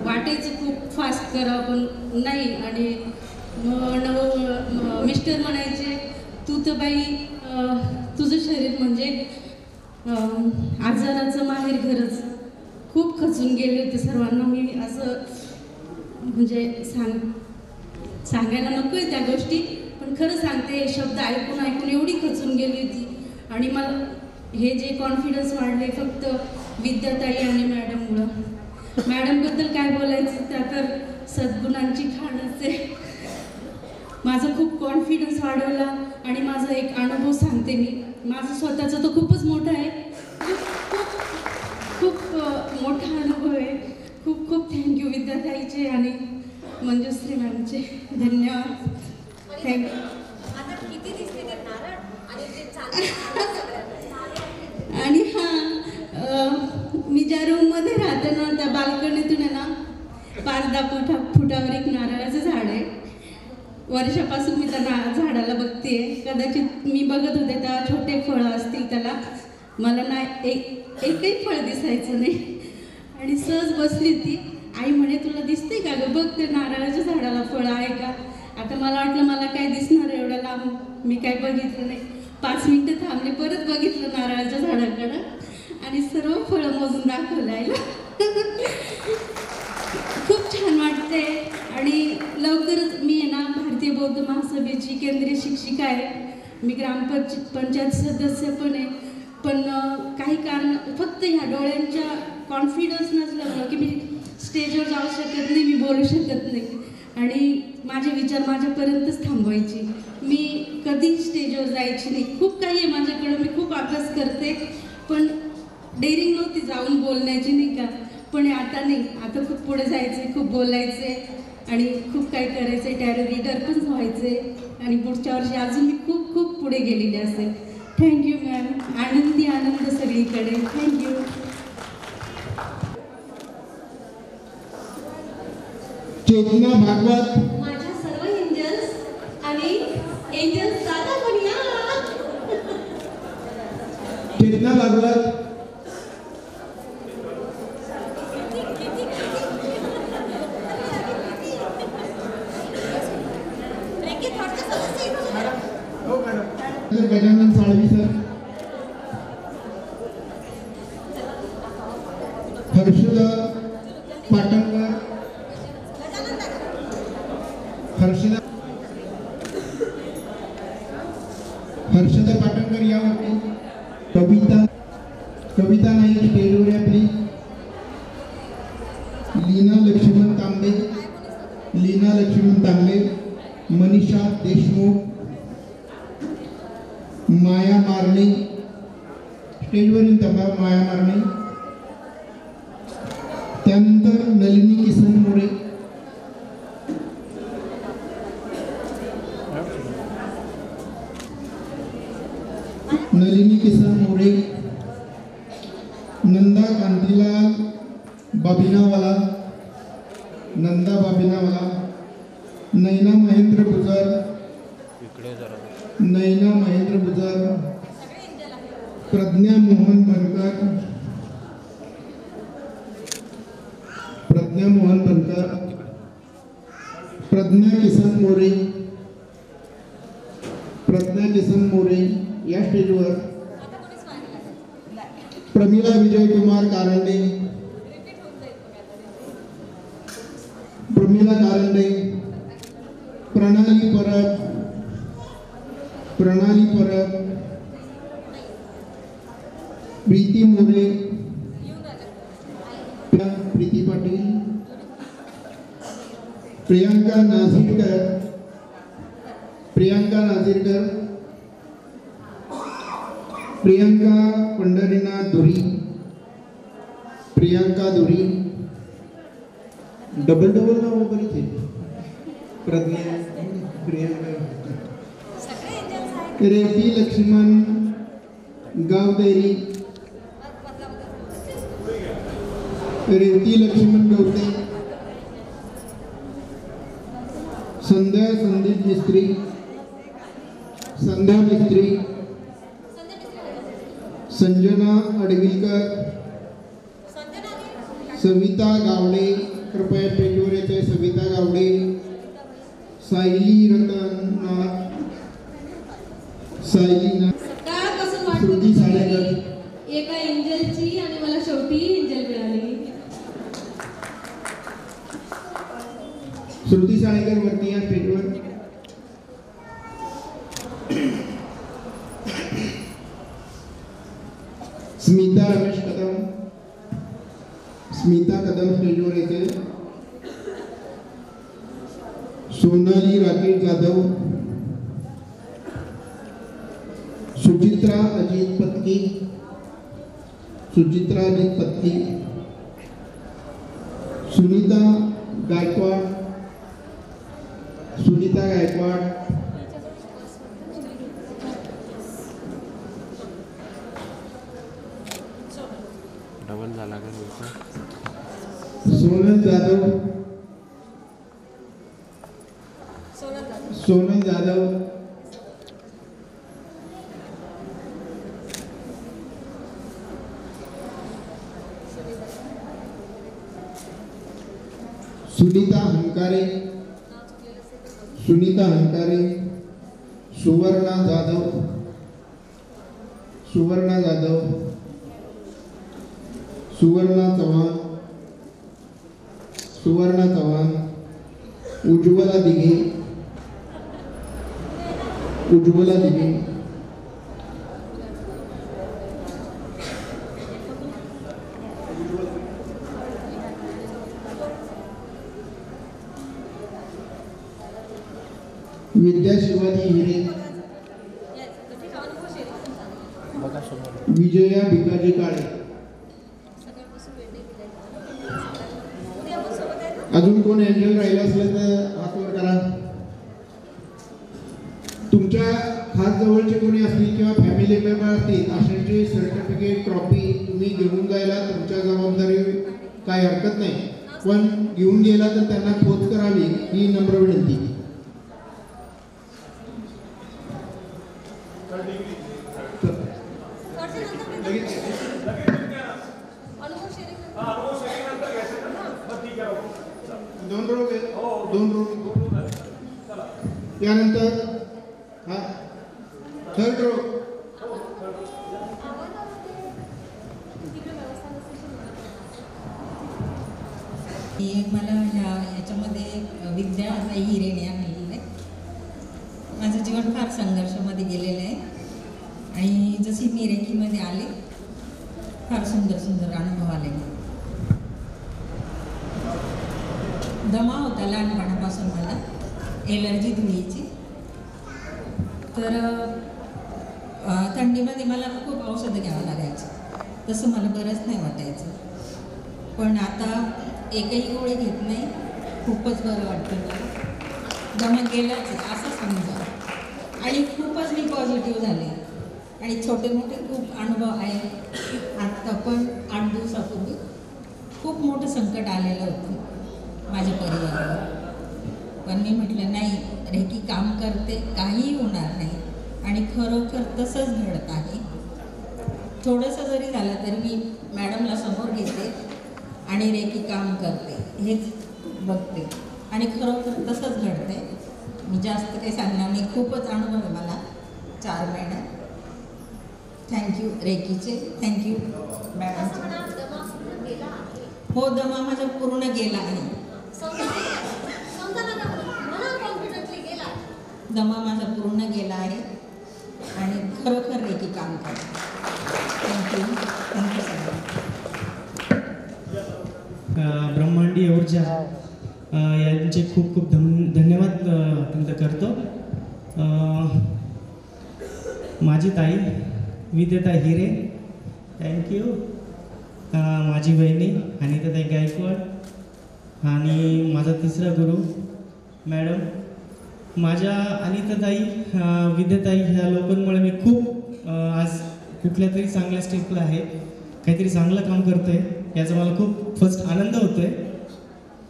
वाटायचं खूप फास्ट करा पण नाही. आणि मिस्टर म्हणायचे तू तर बाई तुझं शरीर म्हणजे आजाराचं माहेर घरच. खूप खचून गेले होते सर्वांना. मी असं म्हणजे सांगायला नको आहे त्या गोष्टी, पण खरं सांगते, शब्द ऐकून एवढी खचून गेली होती. आणि मला हे जे कॉन्फिडन्स वाढले फक्त विद्याताई आणि मॅडममुळं. मॅडमबद्दल काय बोलायचं, त्या तर सद्गुणांची खाणच आहे. माझा खूप कॉन्फिडन्स वाढवला. आणि माझा एक अनुभव सांगते मी, माझा स्वतःचा तो खूपच मोठा आहे, खूप मोठा अनुभव आहे. खूप खूप थँक्यू विद्याताईचे आणि मंजुश्री मॅमचे. धन्यवाद. थँक्यू. आणि मी ज्या रूममध्ये राहते ना, त्या बाल्कनीतून आहे ना 5-10 फुटावर एक नारळाचं झाड आहे. वर्षापासून मी त्या झाडाला बघते. कदाचित मी बघत होते तेव्हा छोटे फळं असतील त्याला, मला ना एकही फळ दिसायचं नाही. आणि सहज बसली ती, आई म्हणे तुला दिसते का गं, बघ ते नारळाच्या झाडाला फळं आहे का. आता मला वाटलं मला काय दिसणार एवढ्या लांब, मी काय बघितलं नाही. 5 मिनिटं थांबले, परत बघितलं नारळाच्या झाडाकडं आणि सर्व फळं मोजून दाखवलं आईला. खूप छान वाटते. आणि लवकरच मी आहे ना भारतीय बौद्ध महासभेची केंद्रीय शिक्षिका आहे. मी ग्रामपंचायत सदस्य पण आहे. पण काही कारण फक्त ह्या डोळ्यांच्या कॉन्फिडन्स नसल्यामुळं की मी स्टेजवर जाऊ शकत नाही, मी बोलू शकत नाही. आणि माझे विचार माझ्यापर्यंतच थांबवायचे. मी कधी स्टेजवर जायची नाही. खूप काही आहे माझ्याकडं, मी खूप अभ्यास करते, पण डेअरिंग नव्हती जाऊन बोलण्याची नाही का. पण आता नाही, आता खूप पुढे जायचं आहे, खूप बोलायचं आहे आणि खूप काही करायचं आहे. टॅरो रीडर पण व्हायचं आहे आणि पुढच्या वर्षी अजून मी खूप खूप पुढे गेलेली असेल. Thank you ma'am. आनंदी आनंद सगळीकडे. थँक्यू. चेतना भागवत. माझ्या सर्व एंजल्स आणि एंजल्स दादा पण या. चेतना भागवत. गजानन साळवी सर. हर्षद पाटणकर. हर्षद पाटणकर यावरती. कविता नाईक स्टेजवर आपली. लीना लक्ष्मण तांबे. मनीषा देशमुख. माया मारणे स्टेजवरील तबा माया मारणे. त्यानंतर नलिनी किसन मोरे. नंदा कांतीलाल बाबिनावाला. नैना महेंद्र गुजर. प्रज्ञा मोहन बनकर. प्रज्ञा मोहन बनकर, प्रज्ञा किसन मोरे या स्टेजवर, प्रमिला विजय कुमार कारंडे, प्रणाली परब, प्रीती मोरे, प्रीती पाटील, प्रियंका नाझीरकर, प्रियंका पंढरीनाथ धुरी, डबल नाव बरीच आहे, प्रज्ञा, प्रियंका, रेवती लक्ष्मण गावदेरी, गवते, संध्या मिस्त्री, संजना अडविलकर, सविता गावडे, कृपया स्टेजवर येते, सविता गावडे, सायली रतननाथ, सकाळपासून श्रुती साडेकर, एका एंजलची आणि मला शेवटी एंजल मिळाली. श्रुती साडेकर वरती या स्टेजवर. स्मिता कदम स्टेजवर येते. सोनाली राकेश जाधव, सुचित्रा अजित पत्की, सुनीता गायकवाड, सोनल जाधव, सुनीता हंकारे, सुवर्णा जाधव, सुवर्णा चव्हाण, उज्ज्वला दिघे, विद्या शिवाजी हिरे, विजया भिकाजी काळे. अजून कोण एंजल राहिला असलं तर हात वर करा. तुमच्या खास जवळचे कोणी असतील किंवा फॅमिली मेंबर असतील अशांची सर्टिफिकेट, ट्रॉफी तुम्ही घेऊन जायला तुमच्या जबाबदारी, काय हरकत नाही, पण घेऊन गेला तर त्यांना पोच करावी ही नम्र विनंती. दोन रो त्यानंतर थर्ड रो. मला ह्याच्यामध्ये विद्याताई हिरेने आणलेलं आहे. माझं जीवन फार संघर्षामध्ये गेलेलं आहे आणि जशी मी रेकीमध्ये आले फार सुंदर अनुभव आले. दमा होता लहानपणापासून मला, एलर्जी धुळीची. तर थंडीमध्ये मला खूप औषधं घ्यावं लागायचं, तसं मला बरंच नाही वाटायचं. पण आता एकही गोळी घेत नाही, खूपच बरं वाटतं मला. दमा गेलाच असं समजा. आणि खूपच मी पॉझिटिव्ह झाले आणि छोटे मोठे खूप अनुभव आहे. आत्ता पण 8 दिवसापूर्वी खूप मोठं संकट आलेलं होतं माझ्या परिवारावर, पण मी म्हटलं नाही, रेकी काम करते, काहीही होणार नाही. आणि खरोखर तसंच घडत आहे. थोडंसं जरी झालं तरी मी मॅडमला समोर घेते आणि रेकी काम करते हेच बघते आणि खरोखर तसंच घडते. मी जास्त काही सांगणार नाही, खूपच अनुभव आहे मला 4 महिन्यात. थँक्यू रेकीचे, थँक्यू मॅडम. हो, दमा माझा पूर्ण गेला आहे. दमा माझा पूर्ण गेला आहे आणि खरोखर रेकी काम करते. थँक्यू, थँक्यू सगळं. ब्रह्मांडी ऊर्जा यांचे खूप खूप धन्यवाद व्यक्त करतो. माझी ताई विद्याता हिरे, थँक्यू. माझी बहिणी अनिताताई गायकवाड आणि माझा तिसरा गुरु मॅडम. माझ्या अनिताताई विद्याताई ह्या लोकांमुळे मी खूप आज कुठल्या तरी चांगल्या स्टेपला आहे, काहीतरी चांगलं काम करतो आहे याचा मला खूप फर्स्ट आनंद होतो आहे.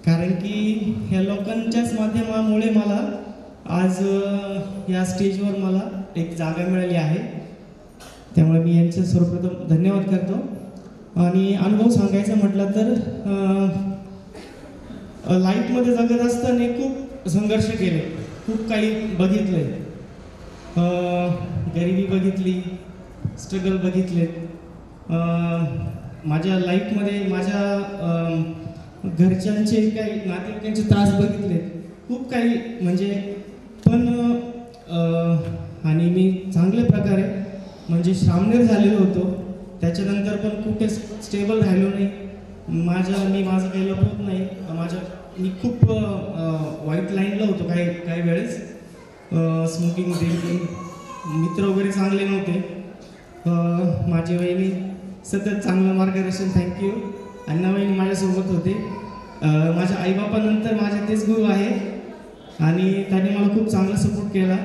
कारण की ह्या लोकांच्याच माध्यमामुळे मला आज या स्टेजवर मला एक जागा मिळाली आहे. त्यामुळे मी यांचे सर्वप्रथम धन्यवाद करतो. आणि अनुभव सांगायचा म्हटलं तर लाईफमध्ये जगत असताना खूप संघर्ष केले, खूप काही बघितलं आहे. गरिबी बघितली, स्ट्रगल बघितले. माझ्या लाईफमध्ये माझ्या घरच्यांचे काही नातेवाईकांचे त्रास बघितले, खूप काही म्हणजे. पण आणि मी चांगल्या प्रकारे म्हणजे श्रामनेर झालेलो होतो. त्याच्यानंतर पण कुठे स्टेबल राहिलो नाही. मी माझं काही लपवत नाही. मी खूप वाईट लाईनला होतो काही वेळेस. स्मोकिंग, ड्रिंकिंग, मित्र वगैरे चांगले नव्हते. माझी वहिनी सतत चांगलं मार्गदर्शन, थँक्यू. अण्णा वहिनी माझ्यासोबत होते. माझ्या आईबापानंतर माझे तेच गुरु आहे आणि त्यांनी मला खूप चांगला सपोर्ट केला.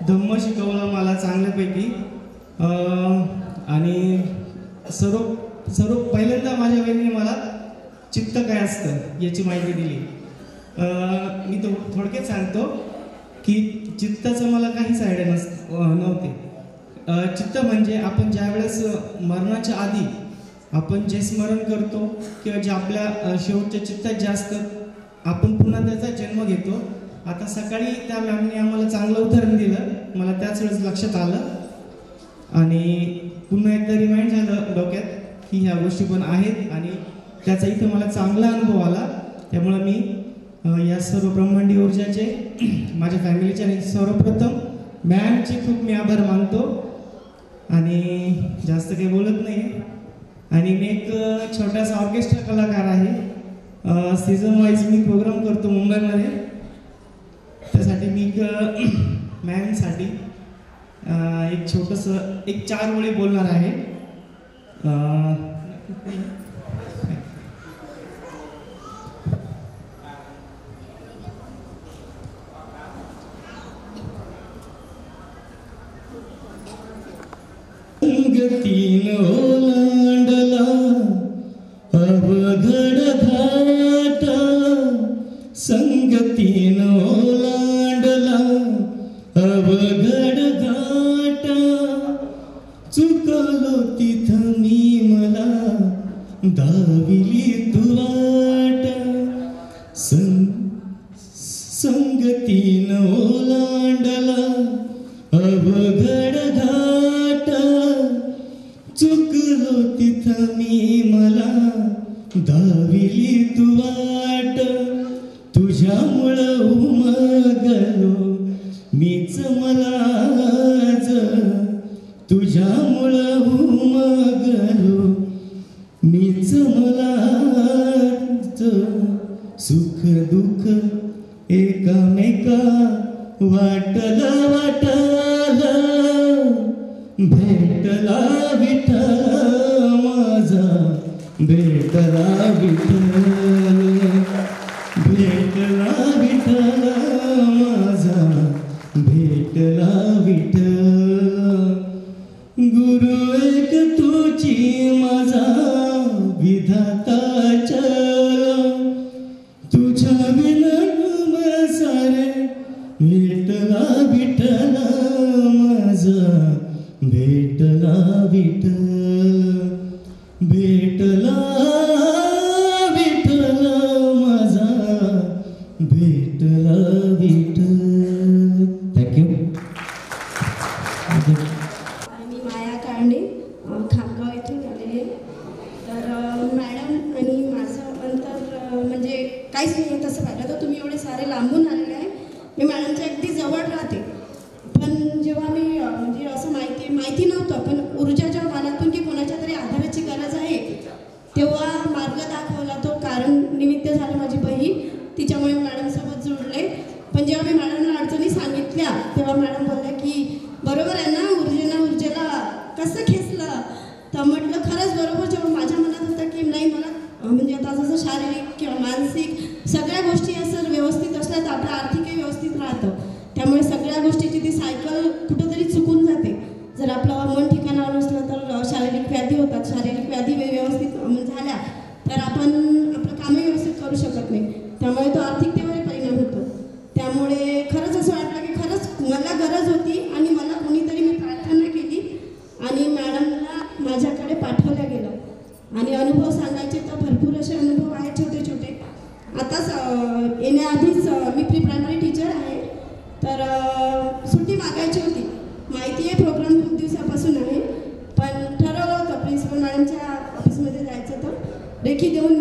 धम्म शिकवलं मला चांगल्यापैकी. आणि सर्व पहिल्यांदा माझ्या वहिनीने मला चित्त काय असतं याची माहिती दिली. मी तो थोडक्यात सांगतो की चित्ताचं मला काहीच आयडिया नव्हते. चित्त म्हणजे आपण ज्यावेळेस मरणाच्या आधी आपण जे स्मरण करतो किंवा जे आपल्या शेवटच्या चित्तात जे असतं आपण पुन्हा त्याचा जन्म घेतो. आता सकाळी त्या मॅमने आम्हाला चांगलं उदाहरण दिलं, मला त्याच वेळेस लक्षात आलं आणि पुन्हा एकदा रिमाइंड झालं डोक्यात की ह्या गोष्टी पण आहेत आणि त्याचा इथं मला चांगला अनुभव आला. त्यामुळं मी या सर्व ब्रह्मांडी ऊर्जाचे माझ्या फॅमिलीचे आणि सर्वप्रथम मॅमचे खूप मी आभार मानतो आणि जास्त काही बोलत नाही. आणि मी एक छोटासा ऑर्केस्ट्रा कलाकार आहे. सीझन वाईज मी प्रोग्राम करतो मुंबईमध्ये. त्यासाठी मी मॅमसाठी एक छोटंसं 4 ओळी बोलणार आहे. संगतीन ओलांडला अवघड घाट, संगतीन ओलांडला अवघड घाट, चुकलो तिथं मी मला दाविली तू वाट. संगतीन ओलांडला अवघड घाट, चुकलो तिथं मी मला दाविली तू वाट. तुझ्यामुळं उमगलो मीच मलाज, तुझ्यामुळं उमगलो मीच मलाज. सुख दुःख एकामेका वाटला वाटला, भेटला विठ्ठल माझा, भेटला विठ्ठल, भेटला विठ्ठल माझा, भेटला विठ्ठल. गुरु एक तुझी माझा विधाता चल, तुझ्या विना सारे भेटला विठ्ठल माझा, भेटला विठ्ठल, भेटला काहीच नाही तसं पाहिलं तर तुम्ही एवढे सारे लांबून आलेले आहे. मी मॅडमच्या अगदी जवळ राहते, पण जेव्हा मी म्हणजे असं माहिती नव्हतं, पण ऊर्जा जेव्हा मनातून की कोणाच्या तरी आधाराची गरज आहे तेव्हा मार्ग दाखवला तो. कारण निमित्त झालं माझी बहीण, तिच्यामुळे मॅडमसोबत जुळले. पण जेव्हा मी मॅडमला अडचणी सांगितल्या तेव्हा मॅडम बोलल्या की बरोबर आहे ना, ऊर्जेला कसं खेचलं. तर म्हटलं खरंच बरोबर. जेव्हा माझ्या मनात होतं की नाही मला म्हणजे आता जसं शारीरिक किंवा मानसिक सगळ्या गोष्टी असं व्यवस्थित असल्या तर आपलं आर्थिकही व्यवस्थित राहतं. त्यामुळे सगळ्या गोष्टीची ती सायकल कुठंतरी चुकून जाते. जर आपलं मन ठिकाणावर नसलं तर शारीरिक व्याधी होतात. शारीरिक व्याधी व्यवस्थित झाल्या तर आपण आपलं कामही व्यवस्थित करू शकत नाही. त्यामुळे तो आर्थिकतेवर परिणाम होतो. त्यामुळे खरंच असं वाटलं की खरंच मला गरज होती आणि मला कोणीतरी मी प्रार्थना केली आणि मॅडमला माझ्याकडे पाठवलं गेलं. आणि अनुभव सांगायचे तर भरपूर असे अनुभव आहेत छोटे छोटे. आताच येण्याआधीच मी प्री प्रायमरी टीचर आहे, तर सुट्टी मागायची होती. माहिती आहे प्रोग्राम खूप दिवसापासून आहे, पण ठरवलं होतं प्रिन्सिपल मॅडमच्या ऑफिसमध्ये जायचं. तर रेखी देऊन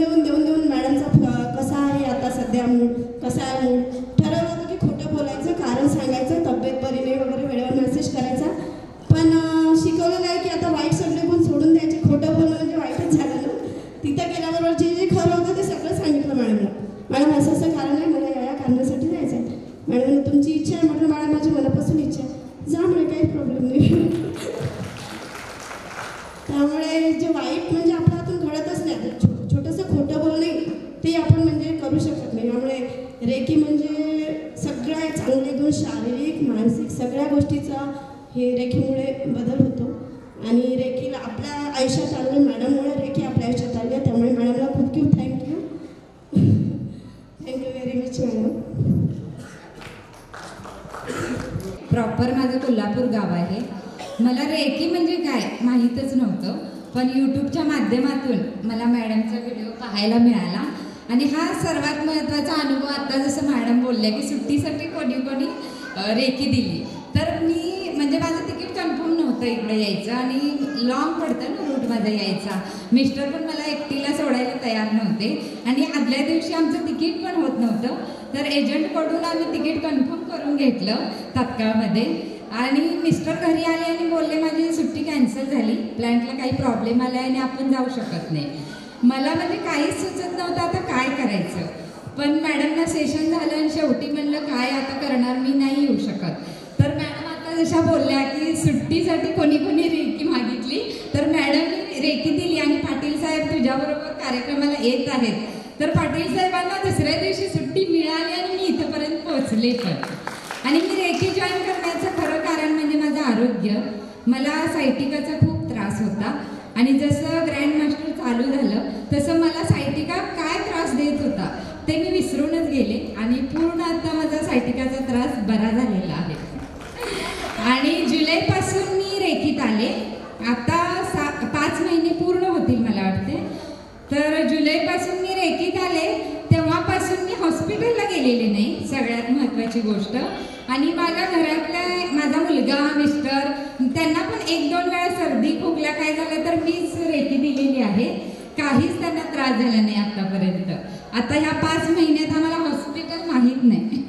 मॅडमचा कसा आहे आता सध्या मूड, कसा आहे मूड. ठरवलं होतं की खोटं बोलायचं, कारण सांगायचं, तब्येत बरी नाही वगैरे वेळेवर मेसेज करायचा. पण शिकवलेलं आहे की आता वाईट सगळे गुण सोडून द्यायचे. खोटं बोलणं म्हणजे वाईटच झालं ना. तिथं गेल्याबरोबर जे खरं होतं ते सगळं सांगितलं मॅडमला. मॅडम असं कारण आहे, मला या कारणासाठी जायचं आहे. मॅडम तुमची इच्छा आहे. म्हटलं मॅडम माझी मनापासून इच्छा आहे, जा म्हणे काही प्रॉब्लेम नाही. त्यामुळे जे वाईट म्हणजे आपल्या हातून घडतच नाही. छोटंसं खोटं बोलणे ते आपण म्हणजे करू शकत नाही. त्यामुळे रेकी म्हणजे सगळ्या चांगले गुण शारीरिक मानसिक सगळ्या गोष्टीचा हे रेखीमुळे बदल होतो. आणि रेखीला आपल्या आयुष्यात आलं मॅडममुळे रेखी आपल्या आयुष्यात आली. त्यामुळे मॅडमला खूप खूप thank you very much madam. Proper माझं कोल्हापूर गाव आहे. मला रेकी म्हणजे काय माहीतच नव्हतं, पण यूट्यूबच्या माध्यमातून मला मॅडमचा व्हिडिओ पाहायला मिळाला. आणि हा सर्वात महत्त्वाचा अनुभव आता जसं मॅडम बोलल्या की सुट्टीसाठी कोणी रेकी दिली. तर मी म्हणजे माझं तिकीट कन्फर्म नव्हतं इकडे यायचं आणि लॉंग पडतं ना रूट माझा यायचा. मिस्टर पण मला एकटीला सोडायला तयार नव्हते आणि आदल्या दिवशी आमचं तिकीट पण होत नव्हतं. तर एजंटकडून आम्ही तिकीट कन्फर्म करून घेतलं तात्काळमध्ये. आणि मिस्टर घरी आले आणि बोलले माझी सुट्टी कॅन्सल झाली, प्लॅन्टला काही प्रॉब्लेम आला आणि आपण जाऊ शकत नाही. मला म्हणजे काहीच सुचत नव्हतं आता काय करायचं. पण मॅडमना सेशन झालं आणि शेवटी म्हणलं काय आता करणार, मी नाही येऊ शकत. तर मॅडम आता जशा बोलल्या की सुट्टीसाठी कोणी रेकी मागितली, तर मॅडमने रेकी दिली. आणि पाटील साहेब तुझ्याबरोबर कार्यक्रमाला येत आहेत. तर पाटील साहेबांना दुसऱ्या दिवशी सुट्टी मिळाली आणि मी इथंपर्यंत पोहोचले पण. आणि मी रेकी जॉईन करण्याचं खरं कारण म्हणजे माझं आरोग्य. मला सायटिकाचा खूप त्रास होता आणि जसं ग्रँड मास्टर चालू झालं तसं मला सायटिका काय त्रास देत होता ते मी विसरूनच गेले. आणि पूर्ण आता माझा सायटिकाचा त्रास बरा झालेला आहे. आणि जुलैपासून मी रेकीत आले. आता 5 महिने पूर्ण होतील मला वाटते. तर जुलैपासून मी रेकीत आले. तेव्हापासून मी हॉस्पिटलला गेलेले नाही, सगळ्यात महत्त्वाची गोष्ट. आणि माझ्या घरातला माझा मुलगा मिस्टर त्यांना पण 1-2 वेळा सर्दी खोकला काय झालं तर मीच रेकी दिलेली आहे. काहीच त्यांना त्रास झाला नाही आतापर्यंत. आता ह्या 5 महिन्यात आम्हाला हॉस्पिटल माहीत नाही.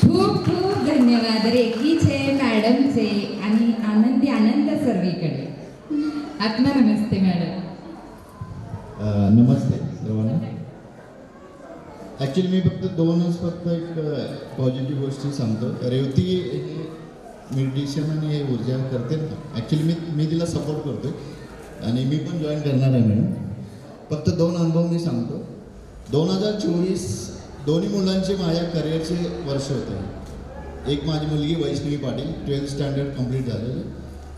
खूप खूप धन्यवाद रेकीचे, मॅडमचे आणि आनंद सर्वीकडे. आत्मा नमस्ते मॅडम. नमस्ते सर्वांना. ॲक्च्युली मी फक्त एक पॉझिटिव्ह गोष्टी सांगतो. रेवती हे मेडिटेशन आणि हे ऊर्जा करते ना, ॲक्च्युली मी तिला सपोर्ट करतो आहे आणि मी पण जॉईन करणार आहे मॅडम. फक्त 2 अनुभव मी सांगतो. 2024 दोन्ही मुलांचे माझ्या करिअरचे वर्ष होते. एक माझी मुलगी Vaishnavi Patil 12th standard complete झालेलं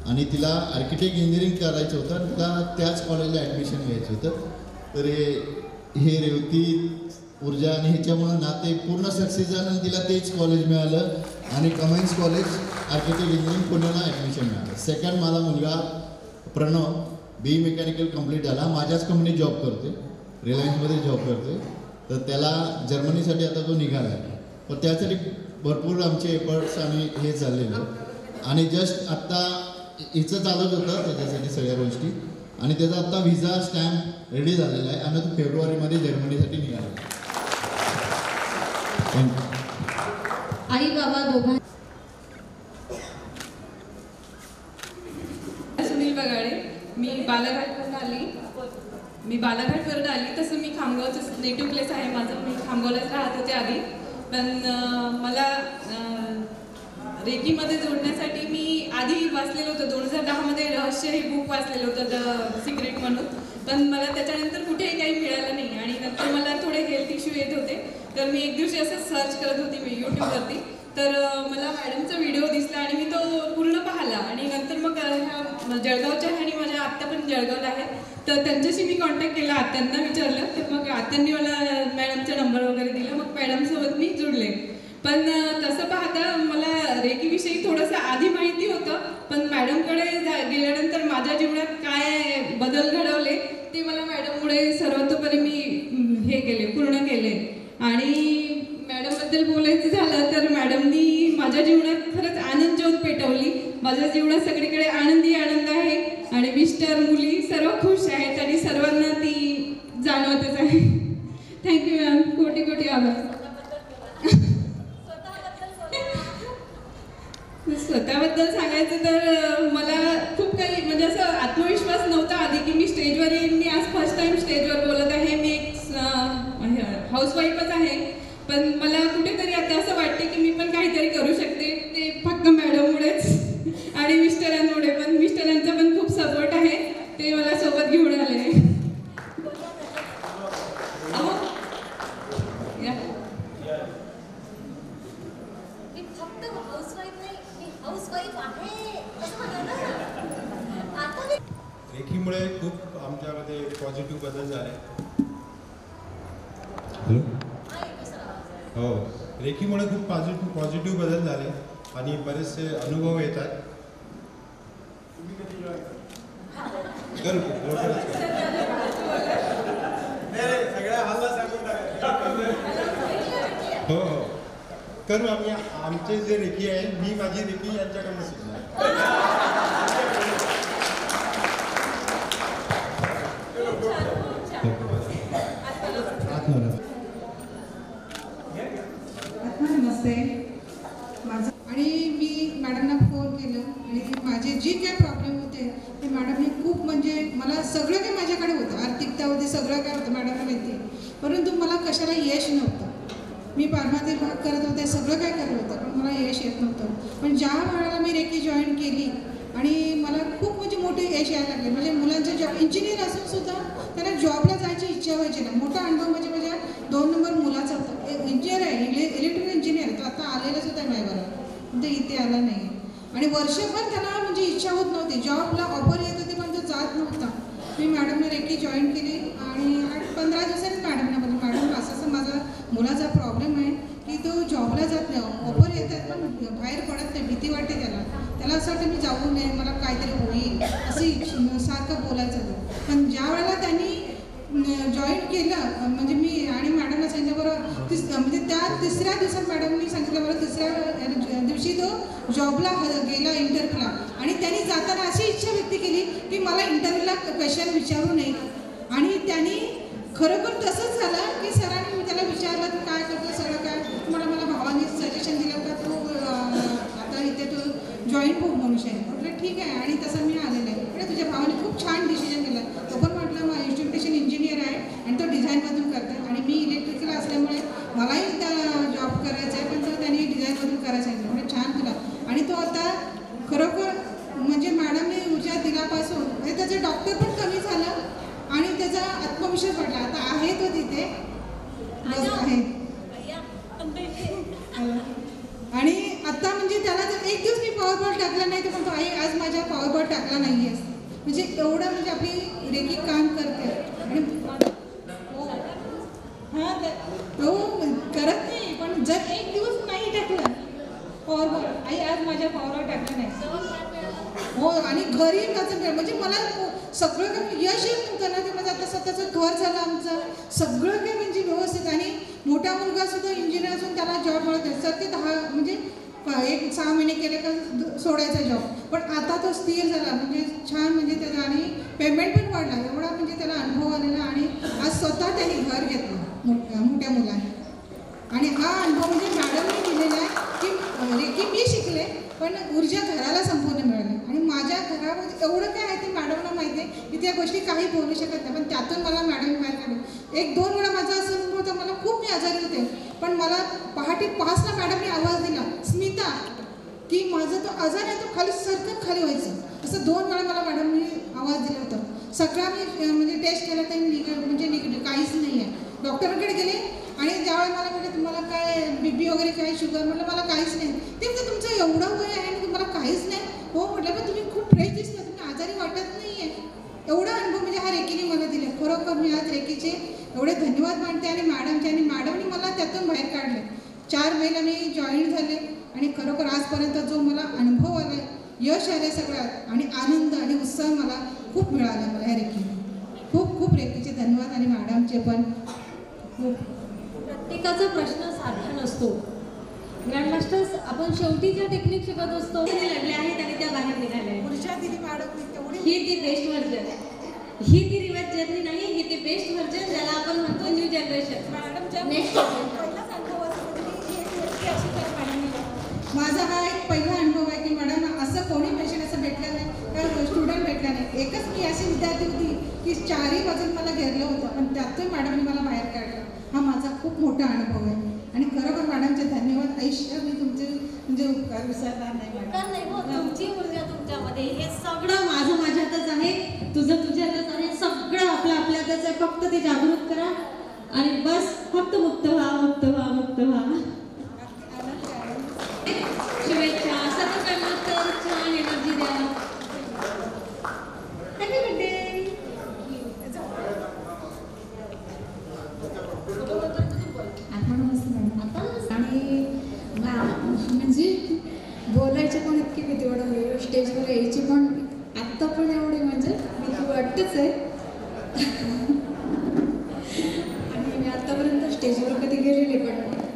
आणि तिला आर्किटेक्ट इंजिनिअरिंग करायचं होतं आणि तिला त्याच कॉलेजला ॲडमिशन घ्यायचं होतं. तर हे रेवती ऊर्जा आणि ह्याच्यामुळं ना ते पूर्ण सक्सेस झालं आणि तिला तेच कॉलेज मिळालं आणि कमेन्स कॉलेज आर्किटेक्ट इंजिनिअरिंग पुण्याला ॲडमिशन मिळालं. सेकंड माझा मुलगा प्रणव BE मेकॅनिकल कंप्लीट झाला, माझ्याच कंपनीत जॉब करते, रिलायन्समध्ये जॉब करते. तर त्याला जर्मनीसाठी आता तो निघाला आहे. पण त्यासाठी भरपूर आमचे एफर्ट्स आणि हे चाललेलं आणि जस्ट आत्ता हिचं चालत होतं त्याच्यासाठी सगळ्या गोष्टी आणि त्याचा आत्ता व्हिसा स्टॅम्प रेडी झालेला आहे आणि तो फेब्रुवारीमध्ये जर्मनीसाठी निघाला. आई बाबा दोघां सुनील बगाडे. मी बालाघाटवरून आली. तसं मी खामगावचं नेटिव्ह प्लेस आहे माझं. मी खामगावलाच राहत होते आधी. पण मला रेकीमध्ये जोडण्यासाठी मी आधी वाचलेलं होतं 2010मध्ये रहस्य हे बुक वाचलेलं होतं द सिक्रेट म्हणून. पण मला त्याच्यानंतर कुठेही काही मिळालं नाही आणि नंतर मला थोडे हेल्थ इश्यू येत होते. तर मी एक दिवशी असं सर्च करत होती मी यूट्यूबवरती. तर मला मॅडमचा व्हिडिओ दिसला आणि मी तो पूर्ण पाहिला आणि नंतर मग ह्या जळगावच्या आणि माझ्या आत्या पण जळगावला आहे. तर त्यांच्याशी मी कॉन्टॅक्ट केला, आत्यांना विचारलं. तर मग आत्यांनी मला मॅडमचा नंबर वगैरे दिला. मग मॅडमसोबत मी जुळले. पण तसं पाहता मला रेकीविषयी थोडंसं आधी माहिती होतं. पण मॅडमकडे गेल्यानंतर माझ्या जीवनात काय बदल घडवले ते मला मॅडममुळे सर्वतोपरी मी हे केले, पूर्ण केले. आणि मॅडमबद्दल बोलायचं झालं तर मॅडमनी माझ्या जीवनात खरंच आनंद ज्योत पेटवली. माझ्या जीवनात सगळीकडे आनंदी आनंद आहे आणि मिस्टर मुली सर्व खुश आहेत आणि सर्वांना ती जाणवतच आहे. थँक्यू मॅम, कोटी कोटी आभार. स्वतःबद्दल सांगायचं तर मला खूप काही म्हणजे असं आत्मविश्वास नव्हता आधी की मी स्टेजवर येईन. मी आज फर्स्ट टाइम स्टेजवर बोलत आहे. मी एक हाऊसवाईफच आहे. पण मला कुठेतरी आता असं वाटते की मी पण काहीतरी करू शकते. ते फक्त मॅडममुळेच आणि मिस्टरांमुळे. पण मिस्टरांचा पण खूप सपोर्ट आहे. ते मला सोबत घेऊन आले. रेकीमुळे खूप आमच्यामध्ये पॉझिटिव्ह बदल झाले. हॅलो, हो, रेकीमुळे खूप पॉझिटिव्ह बदल झाले आणि बरेचसे अनुभव येतात. हो हो, करू आम्ही. आमचे जे रेकी आहे, मी माझी रेकी यांच्याकडनं शिकणार. नमस्ते. माझं आणि मी मॅडमना फोन केलं आणि माझे जे काय प्रॉब्लेम होते ते मॅडमने खूप म्हणजे मला सगळं काही माझ्याकडे होतं. आर्थिकता होती, सगळं काय होतं मॅडमला माहिती. परंतु मला कशाला यश नव्हतं. मी फार्मसी करत होते, सगळं काय करत होतं, पण मला यश येत नव्हतं. पण ज्या वेळेला मी रेकी जॉईन केली आणि मला खूप म्हणजे मोठे यश यायला लागले. म्हणजे मुलांचं जॉब इंजिनियर असून सुद्धा त्यांना जॉबला जायची इच्छा व्हायची ना. मोठा अनुभव म्हणजे माझ्या 2 नंबर मुलाचा होता. इंजिनियर आहे, इलेक्ट्रिकल इंजिनियर. तो आता आलेलाच होता माझ्याबरोबर, ते इथे आला नाही. आणि वर्षभर त्याला म्हणजे इच्छा होत नव्हती. जॉबला ऑफर येत होती पण तो जात नव्हता. मी मॅडमने रेकी जॉईन केली आणि 15 दिवसांनी मॅडमना बोलली, मॅडम असं माझा मुलाचा प्रॉब्लेम आहे की तो जॉबला जात नाही. ऑफर येतात पण बाहेर पडत नाही, भीती वाटते त्याला असं वाटतं मी जाऊ नये, मला काहीतरी होईल असं सारखं बोलायचं होतं. पण ज्या वेळेला त्यांनी जॉईन केलं म्हणजे मी आणि मॅडमला सांगितल्याबरोबर म्हणजे त्या 3ऱ्या दिवसात मॅडमनी सांगितल्याबरोबर 3ऱ्या दिवशी तो जॉबला गेला इंटरव्ह्यूला. आणि त्यांनी जाताना अशी इच्छा व्यक्त केली की मला इंटरव्ह्यूला क्वेश्चन विचारू नये. आणि त्यांनी खरोखर तसंच झालं की सरांनी मी त्याला विचारलं की काय करतो सगळं काय. मला भावाने सजेशन दिलं का तू आता इथे तू जॉईन हो मनुष्य आहे. म्हटलं ठीक आहे. आणि तसं मी आलेलं आहे. म्हणजे तुझ्या भावाने खूप छान डिसिजन केला. तो पण म्हटलं मग इन्स्ट्रुमेंटेशन इंजिनियर आहे आणि तो डिझाईनमधून करतो आणि मी इलेक्ट्रिकल असल्यामुळे मलाही त्या जॉब करायचा आहे. पण तो त्यांनी डिझाईनमधून करायचं आहे. म्हणजे छान तुला. आणि तो आता खरोखर म्हणजे मॅडमने ऊर्जा दिल्यापासून म्हणजे त्याचं डॉक्टर पण कमी झालं आणि त्याचा आत्मविश्वास वाटला. आता आहे तो तिथे आहे. आणि आता म्हणजे त्याला जर एक दिवस मी पॉवरबॉल टाकला नाही तर पण तो आई आज माझ्या पॉवरबॉल टाकला नाही आहेस. म्हणजे एवढं म्हणजे आपली रेकी काम करते. आणि हां तो करत नाही पण जर एक दिवस नाही टाकलं पॉवरबॉल, आई आज माझ्या पॉवरबॉल टाकला नाही हो. आणि घरी माझं म्हणजे मला सगळं काही यश येत नव्हतं ना. ते माझं आता स्वतःचं घर झालं आमचं, सगळं काही म्हणजे व्यवस्थित. आणि मोठा मुलगा सुद्धा इंजिनियर असून त्याला जॉब मिळत आहे. सर ते 10 म्हणजे 1-6 महिने केले का सोडायचा जॉब. पण आता तो स्थिर झाला म्हणजे छान म्हणजे त्याचा आणि पेमेंट पण वाढला. एवढा म्हणजे त्याला अनुभव आलेला आणि आज स्वतः त्यांनी घर घेतलं मोठ्या मुलाने. आणि हा अनुभव म्हणजे मॅडमने दिलेला आहे की रेकी मी शिकले पण ऊर्जा घराला संपूर्ण मिळाली आणि माझ्या घरामध्ये एवढं काय आहे ते मॅडमला माहिती आहे की त्या गोष्टी काही बोलू शकत नाही पण त्यातून मला मॅडम बाहेर काढली. 1-2 वेळा माझा असं अनुभव होता मला खूप मी आजारी होते पण मला पहाटे 5ला मॅडमने आवाज दिला स्मिता की माझा तो आजार आहे तो खाली सरकत खाली व्हायचं असं 2 वेळा मला मॅडमने आवाज दिला होता. सगळा मी म्हणजे टेस्ट केला तर म्हणजे निगेटिव्ह काहीच नाही आहे. डॉक्टरांकडे गेले आणि ज्यावेळेला मला म्हटलं तुम्हाला काय BP वगैरे काय शुगर म्हटलं मला काहीच नाही. ते म्हणजे तुमचं एवढं वय आहे आणि तुम्हाला काहीच नाही. हो म्हटलं पण तुम्ही खूप फ्रेश दिसता तुम्ही आजारी वाटत नाही आहे. एवढा अनुभव म्हणजे हा रेकीने मला दिला. खरोखर मी आज रेकीचे एवढे धन्यवाद मानते आणि मॅडमचे आणि मॅडमने मला त्यातून बाहेर काढले. 4 मेला मी जॉईन झाले आणि खरोखर आजपर्यंत जो मला अनुभव आला यश आलं सगळ्यात आणि आनंद आणि उत्साह मला खूप मिळाला मला ह्या रेकीने. खूप खूप रेकीचे धन्यवाद आणि मॅडमचे पण खूप. प्रत्येकाचा प्रश्न सारखा नसतो. ग्रँडमास्टर्स आपण शेवटी ज्या टेक्निक शिकत असतो ते लढले आहेत आणि त्या बाहेर निघाल्या. ऊर्जा दिली मॅडम ही ती बेस्ट व्हर्जन आहे. ही ती रिवर्स जर्नी नाही ही ती बेस्ट व्हर्जन ज्याला आपण म्हणतो न्यू जनरेशन. नेक्स्ट माझा हा एक पहिला अनुभव आहे की मॅडम असं कोणी पेशंट असं भेटलं नाही का स्टुडंट भेटला नाही. एकच मी अशी विद्यार्थी होती की 4ही बाजून मला घेरलं होतं पण त्यातून मॅडमने मला बाहेर काढलं. हा माझा खूप मोठा अनुभव आहे आणि खरोखर मॅडमचे धन्यवाद. आयुष्य मी तुमचे म्हणजे उपकार विसरणार नाही मॅडम. तुमची ऊर्जा तुमच्यामध्ये हे सगळं माझं माझ्यातच आहे तुझं तुझ्यातच आहे सगळं आपलं आपल्यातच आहे. फक्त ते जागरूक करा आणि बस फक्त मुक्त व्हा मुक्त व्हा मुक्त व्हा. शुभेच्छा सर्व तर छान एनर्जी द्या. Happy birthday. आणि म्हणजे बोलायचे पण इतकी भीती वाटत स्टेजवर यायची पण आत्ता पण एवढी म्हणजे भीती वाटतेच आहे. आणि मी आत्तापर्यंत स्टेजवर कधी गेलेले पण नाही.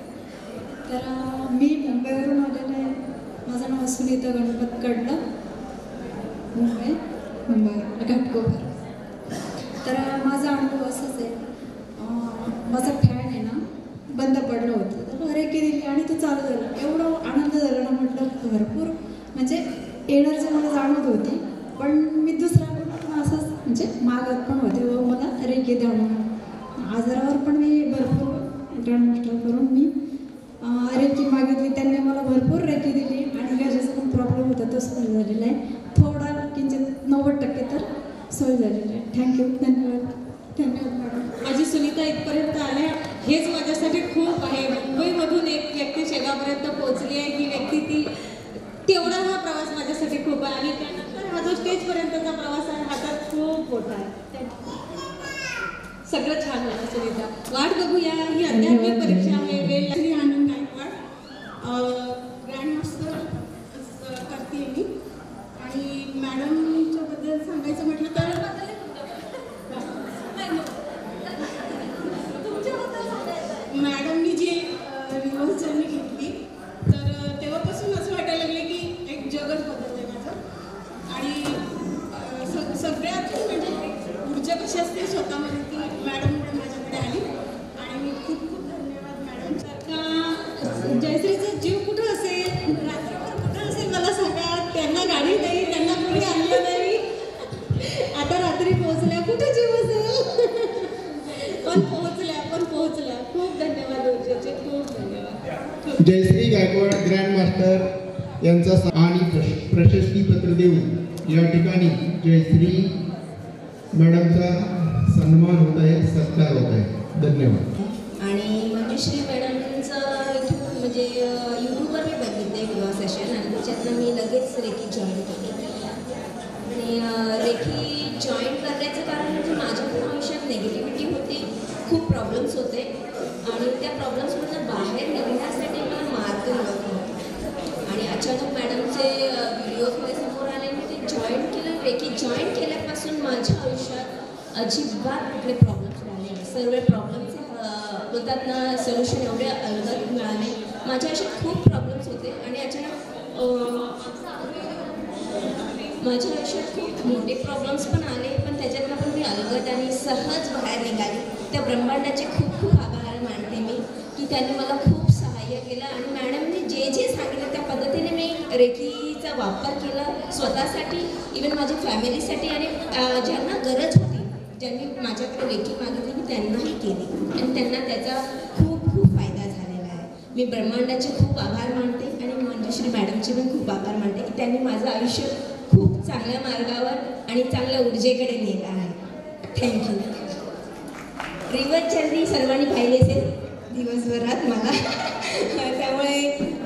तर मी मुंबईवरून आलेले आहे. माझं नाव सुनीता गणपत कडलं मुंबई घाटकोपर. तर माझा अनुभव असाच आहे. माझा फॅन आहे ना बंद पडलं होतं तर रेकी दिली आणि ते चालू झालं. एवढं आनंद झाला ना म्हटलं भरपूर म्हणजे एनर्जी मला जाणवत होती पण मी दुसऱ्याकडून असंच म्हणजे मागत पण होते व मला रेकी द्या म्हणून. आजारावर पण मी भरपूर ग्रँडमास्टर करून मी रेकी मागितली. त्यांनी मला भरपूर रेकी दिली आणि गॅजेचा पण प्रॉब्लेम होता तो सोय झालेला आहे. थोडा किंचित 90% तर सोय झालेली आहे. थँक्यू. धन्यवाद. धन्यवाद मॅडम. माझी सुनीता इथपर्यंत आल्या हेच माझ्यासाठी खूप आहे. मुंबईमधून एक व्यक्ती शेगावपर्यंत पोहोचली आहे. ही व्यक्ती ती तेवढा हा प्रवास माझ्यासाठी खूप आहे आणि त्यानंतर हा जो स्टेजपर्यंतचा प्रवास आहे हा तर खूप मोठा आहे. सगळं छान होतं सुनीता. वाट बघूया. ही अध्यात्मिक परीक्षा आहे. वेळ लागली. आनंद गायकवाड ग्रँडमास्टर करते मी आणि मॅडमच्याबद्दल सांगायचं म्हटलं तर मॅडमनी जी रिव्हर्स जर्नी घेतली तर तेव्हापासून असं वाटायला लागले की एक जगच बदललं माझं. आणि सगळ्यात म्हणजे ऊर्जा कशी असते स्वतःमध्ये ती मॅडममुळे माझ्याकडे आली आणि मी खूप खूप धन्यवाद मॅडम. सारखा जयश्रीचा जीव कुठं असेल रात्रभर कुठं असेल मला सांगा. त्यांना गाडी नाही त्यांना कोणी आणलं नाही. आता रात्री पोहोचल्या कुठं जीव असेल पण पोहोचल्या. खूप धन्यवाद ऊर्जेचे. खूप धन्यवाद. जयश्री गायकवाड ग्रँडमास्टर यांचा आणि प्रशस्तीपत्र देऊन या ठिकाणी जयश्री मॅडमचा सन्मान होत आहे सत्कार होत आहे. धन्यवाद. आणि मंजुश्री मॅडमचं म्हणजे यूट्यूबवर मी बघितले विवाह सेशन आणि त्याच्यातनं मी लगेच रेकी जॉईन केली. आणि रेकी जॉईन करण्याचं कारण म्हणजे माझ्या पण आयुष्यात निगेटिव्हिटी होती. खूप प्रॉब्लेम्स होते आणि त्या प्रॉब्लेम्समधून बाहेर निघण्यासाठी मला मार्ग मिळत नव्हता. आणि अचानक मॅडमचे व्हिडिओजमध्ये समोर आले मी ते जॉईन केलं. रेकी जॉईन केल्यापासून माझ्या आयुष्यात अजिबात कुठले प्रॉब्लेम्स राहिले. सर्व प्रॉब्लेम्स बोलतात ना सोल्युशन एवढे अलगद मिळाले. माझ्या आयुष्यात खूप प्रॉब्लेम्स होते आणि अचानक माझ्या आयुष्यात खूप मोठे प्रॉब्लेम्स पण आले पण त्याच्यातनं पण मी अलगद आणि सहज बाहेर निघाली. त्या ब्रह्मांडाचे खूप खूप आभार मानते मी की की त्यांनी मला खूप सहाय्य केलं आणि मॅडमने जे जे सांगितलं त्या पद्धतीने मी रेकीचा वापर केला स्वतःसाठी, इवन माझ्या फॅमिलीसाठी आणि ज्यांना गरज होती, ज्यांनी माझ्याकडे रेकी मागितली मी त्यांनाही केली आणि त्यांना त्याचा खूप खूप फायदा झालेला आहे. मी ब्रह्मांडाचे खूप आभार मानते आणि मंजुश्री मॅडमचे पण खूप आभार मानते की त्यांनी माझं आयुष्य खूप चांगल्या मार्गावर आणि चांगल्या ऊर्जेकडे नेलं आहे. थँक्यू. रिवर्स जर्नी सर्वांनी पाहिले असेल दिवसभरात मला त्यामुळे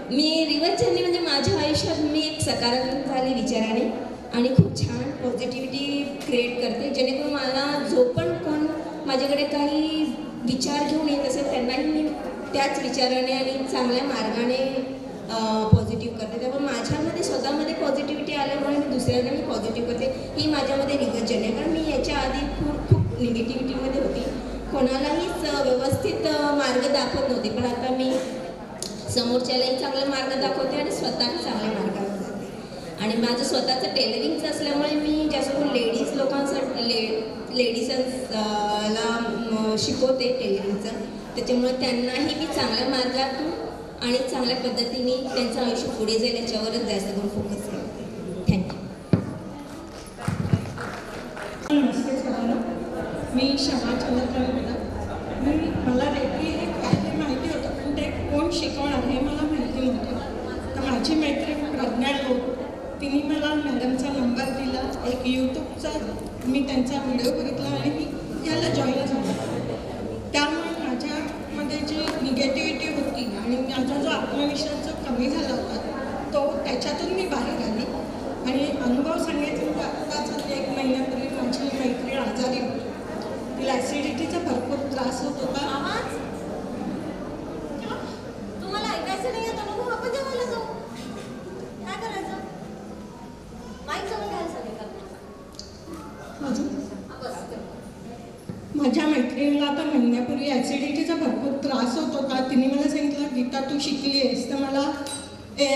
मी रिवर्स जर्नी म्हणजे माझ्या आयुष्यात मी एक सकारात्मक झाले विचाराने आणि खूप छान पॉझिटिव्हिटी क्रिएट करते, जेणेकरून मला जो पण कोण माझ्याकडे काही विचार घेऊन येत असेल त्यांनाही मी त्याच विचाराने आणि चांगल्या मार्गाने पॉझिटिव्ह करते. त्यामुळे माझ्यामध्ये स्वतःमध्ये पॉझिटिव्हिटी आल्यामुळे मी दुसऱ्यांनाही पॉझिटिव्ह करते. ही माझ्यामध्ये रिवर्स जर्नी आहे, कारण मी याच्या आधी खूप निगेटिव्हिटीमध्ये होती, कोणालाहीच व्यवस्थित मार्ग दाखवत नव्हते, पण आता मी समोरच्यालाही चांगला मार्ग दाखवते आणि स्वतःही चांगल्या मार्गावर जाते. आणि माझं स्वतःचं टेलरिंगचं असल्यामुळे मी जास्त करून लेडीज लोकांसाठी लेडीजला शिकवते टेलरिंगचं, त्याच्यामुळे त्यांनाही मी चांगल्या मार्गातून आणि चांगल्या पद्धतीने त्यांचं आयुष्य पुढे जाईल याच्यावरच जास्त करून फोकस करते. थँक्यू. नमस्ते सरांना. मी क्षमा चंद्रकांत मॅडम. मला रेकी हे काय ते माहिती होतं, पण ते कोण शिकवणार हे मला माहिती नव्हतं. तर माझी मैत्रीण प्रज्ञा लोक तिने मला मॅडमचा नंबर दिला. एक यूट्यूबचा मी त्यांचा व्हिडिओ बघितला आणि मी याला जॉईन झाला. त्यामुळे माझ्यामध्ये जी निगेटिव्हिटी होती आणि माझा जो आत्मविश्वास जो कमी झाला होता तो त्याच्यातून मी बाहेर आली. आणि अनुभव सांगायचा म्हणजे आत्ताच 1 महिन्यापूर्वी माझी मैत्रीण आजारी होती. तिला ॲसिडिटीचा भरपूर त्रास होत होता. तुम्हाला ऐकायचं नाही येत अनुभव, आपण जेवायला जाऊ. काय करायचं? माईक जवळ घ्यायला सांगितलं. माझ्या मैत्रिणीला आता महिन्यापूर्वी ॲसिडिटीचा भरपूर त्रास होत होता. तिने मला सांगितलं गीता तू शिकली आहेस तर मला हे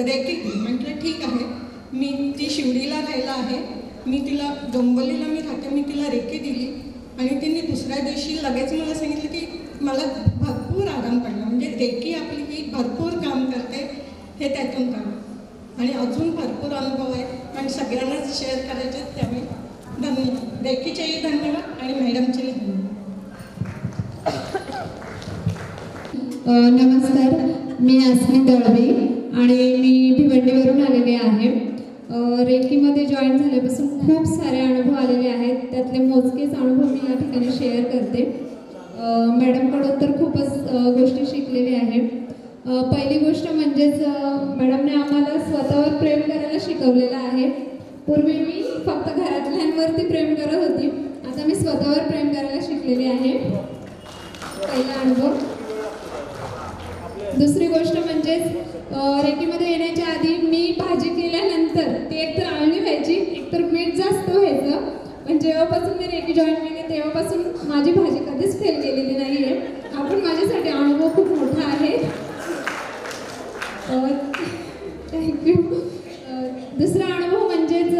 रेकी दे. म्हटलं ठीक आहे. मी ती शिवडीला राहायला आहे, मी तिला डोंबिवलीला मी राहते, मी तिला रेकी दिली आणि तिने दुसऱ्या दिवशी लगेच मला सांगितलं की मला भरपूर आराम पडला. म्हणजे रेकी आपली ही भरपूर काम करते हे त्यातून काम आणि अजून भरपूर अनुभव आहेत आणि सगळ्यांनाच शेअर करायचे. त्यामुळे धन्यवाद. रेकीचेही धन्यवाद आणि मॅडमचेही धन्यवाद. नमस्कार, मी अस्मी दळवी आणि मी भिवंडीवरून आलेले आहे. रेकीमध्ये जॉईन झाल्यापासून खूप सारे अनुभव आलेले आहेत, त्यातले मोजकेच अनुभव मी या ठिकाणी शेअर करते. मॅडमकडून तर खूपच गोष्टी शिकलेल्या आहेत. पहिली गोष्ट म्हणजेच मॅडमने आम्हाला स्वतःवर प्रेम करायला शिकवलेलं आहे. पूर्वी मी फक्त घरातल्यांवरती प्रेम करत होती, आता मी स्वतःवर प्रेम करायला शिकलेली आहे. पहिला अनुभव. दुसरी गोष्ट म्हणजेच रेकीमध्ये येण्याच्या आधी मी भाजी केल्यानंतर ती एकतर आळणी व्हायची, एकतर मीठ जास्त व्हायचं. पण जेव्हापासून मी रेकी जॉईन केली तेव्हापासून माझी भाजी कधीच फेल गेलेली नाही आहे. हा पण माझ्यासाठी अनुभव खूप मोठा आहे. थँक्यू. दुसरा अनुभव म्हणजेच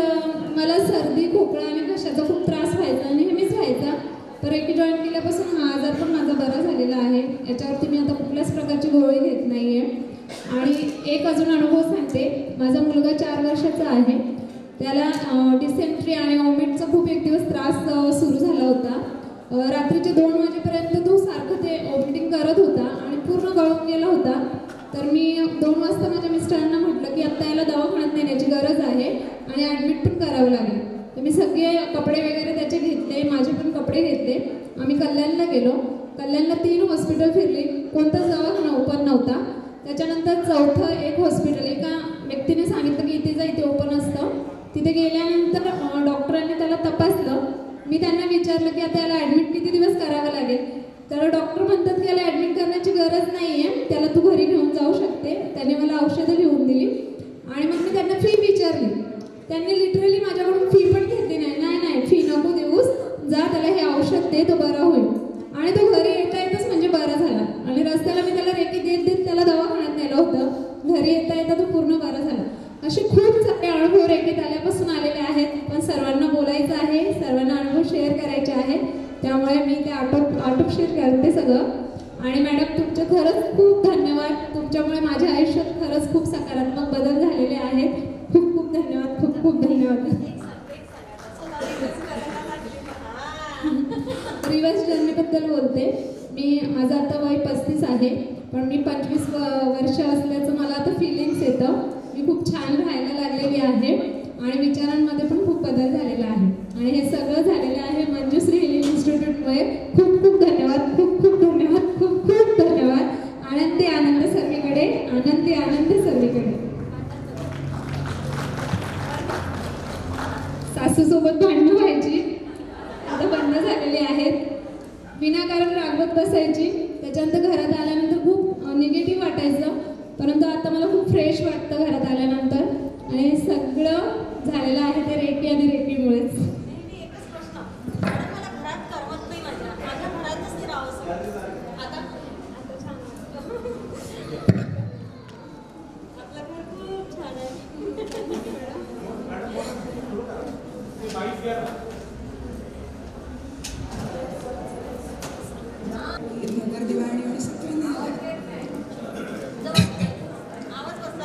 मला सर्दी, खोकला आणि घशाचा खूप त्रास व्हायचा, नेहमीच व्हायचा. तर रेकी जॉईन केल्यापासून हा आजार पण माझा बरा झालेला आहे. याच्यावरती मी आता कुठल्याच प्रकारची गोळी घेत नाही आहे. आणि एक अजून अनुभव सांगते. माझा मुलगा 4 वर्षाचा आहे. त्याला डिसेंट्री आणि वॉमिटचा खूप एक दिवस त्रास सुरू झाला होता. रात्रीचे 2 वाजेपर्यंत तो सारखं ते वॉमिटिंग करत होता आणि पूर्ण गळून गेला होता. तर मी 2 वाजता माझ्या मिस्टरांना म्हटलं की आत्ता याला दवाखान्यात नेण्याची गरज आहे आणि ॲडमिट पण करावं लागेल. तर मी सगळे कपडे वगैरे त्याचे घेतले, माझे पण कपडे घेतले. आम्ही कल्याणला गेलो. कल्याणला 3 हॉस्पिटल फिरली, कोणताच दवाखाना ओपन नव्हता. त्याच्यानंतर 4थं एक हॉस्पिटल, एका व्यक्तीने सांगितलं की इथे जा, इथे ओपन असतं. तिथे गेल्यानंतर डॉक्टरांनी त्याला तपासलं. मी त्यांना विचारलं की आता याला ॲडमिट किती दिवस करावं लागेल. तर डॉक्टर म्हणतात की याला ॲडमिट करण्याची गरज नाही आहे, त्याला तू घरी घेऊन जाऊ शकते. त्याने मला औषधं लिहून दिली आणि मग मी त्यांना फी विचारली. त्यांनी लिटरली माझ्याकडून फी पण घेतली नाही. नाही फी नको देऊस, जा त्याला हे औषध दे, तो बरा होईल. आणि तो घरी येता येतच म्हणजे बरा झाला. आणि रस्त्याला मी त्याला रेकी देत त्याला दवाखान्यात नेलं होतं. घरी येता येता तो पूर्ण बरा झाला. असे खूप सारे अनुभव रेकीत आल्यापासून आलेले आहेत. पण सर्वांना बोलायचं आहे, सर्वांना अनुभव शेअर करायचे आहेत, त्यामुळे मी ते आटोप शेअर करते सगळं. आणि मॅडम तुमचे खरंच खूप धन्यवाद. तुमच्यामुळे माझ्या आयुष्यात खरंच खूप सकारात्मक बदल झालेले आहेत. खूप खूप धन्यवाद. खूप खूप धन्यवाद. रिवर्स जर्नीबद्दल बोलते. माझं आता वय 35 आहे, पण मी 25 वर्ष असल्याचं मला आता फिलिंग्स येतं. मी खूप छान राहायला लागलेली आहे आणि विचारांमध्ये पण खूप बदल झालेला आहे आणि हे सगळं झालेलं आहे मंजुश्री हिलिंग इन्स्टिट्यूटमुळे. खूप खूप धन्यवाद. खूप खूप धन्यवाद. खूप खूप धन्यवाद. आनंदी आनंद सर्वीकडे. आनंदी आनंद सर्वीकडे. सासूसोबत भांडणं व्हायची, आता बंद झालेली आहेत. विनाकारण रागवत बसायची, त्याच्यानंतर घरात आल्यानंतर खूप निगेटिव्ह वाटायचं, परंतु आता मला खूप फ्रेश वाटतं घरात आल्यानंतर. आणि हे सगळं झालेलं आहे ते रेकी आणि रेकीमुळेच.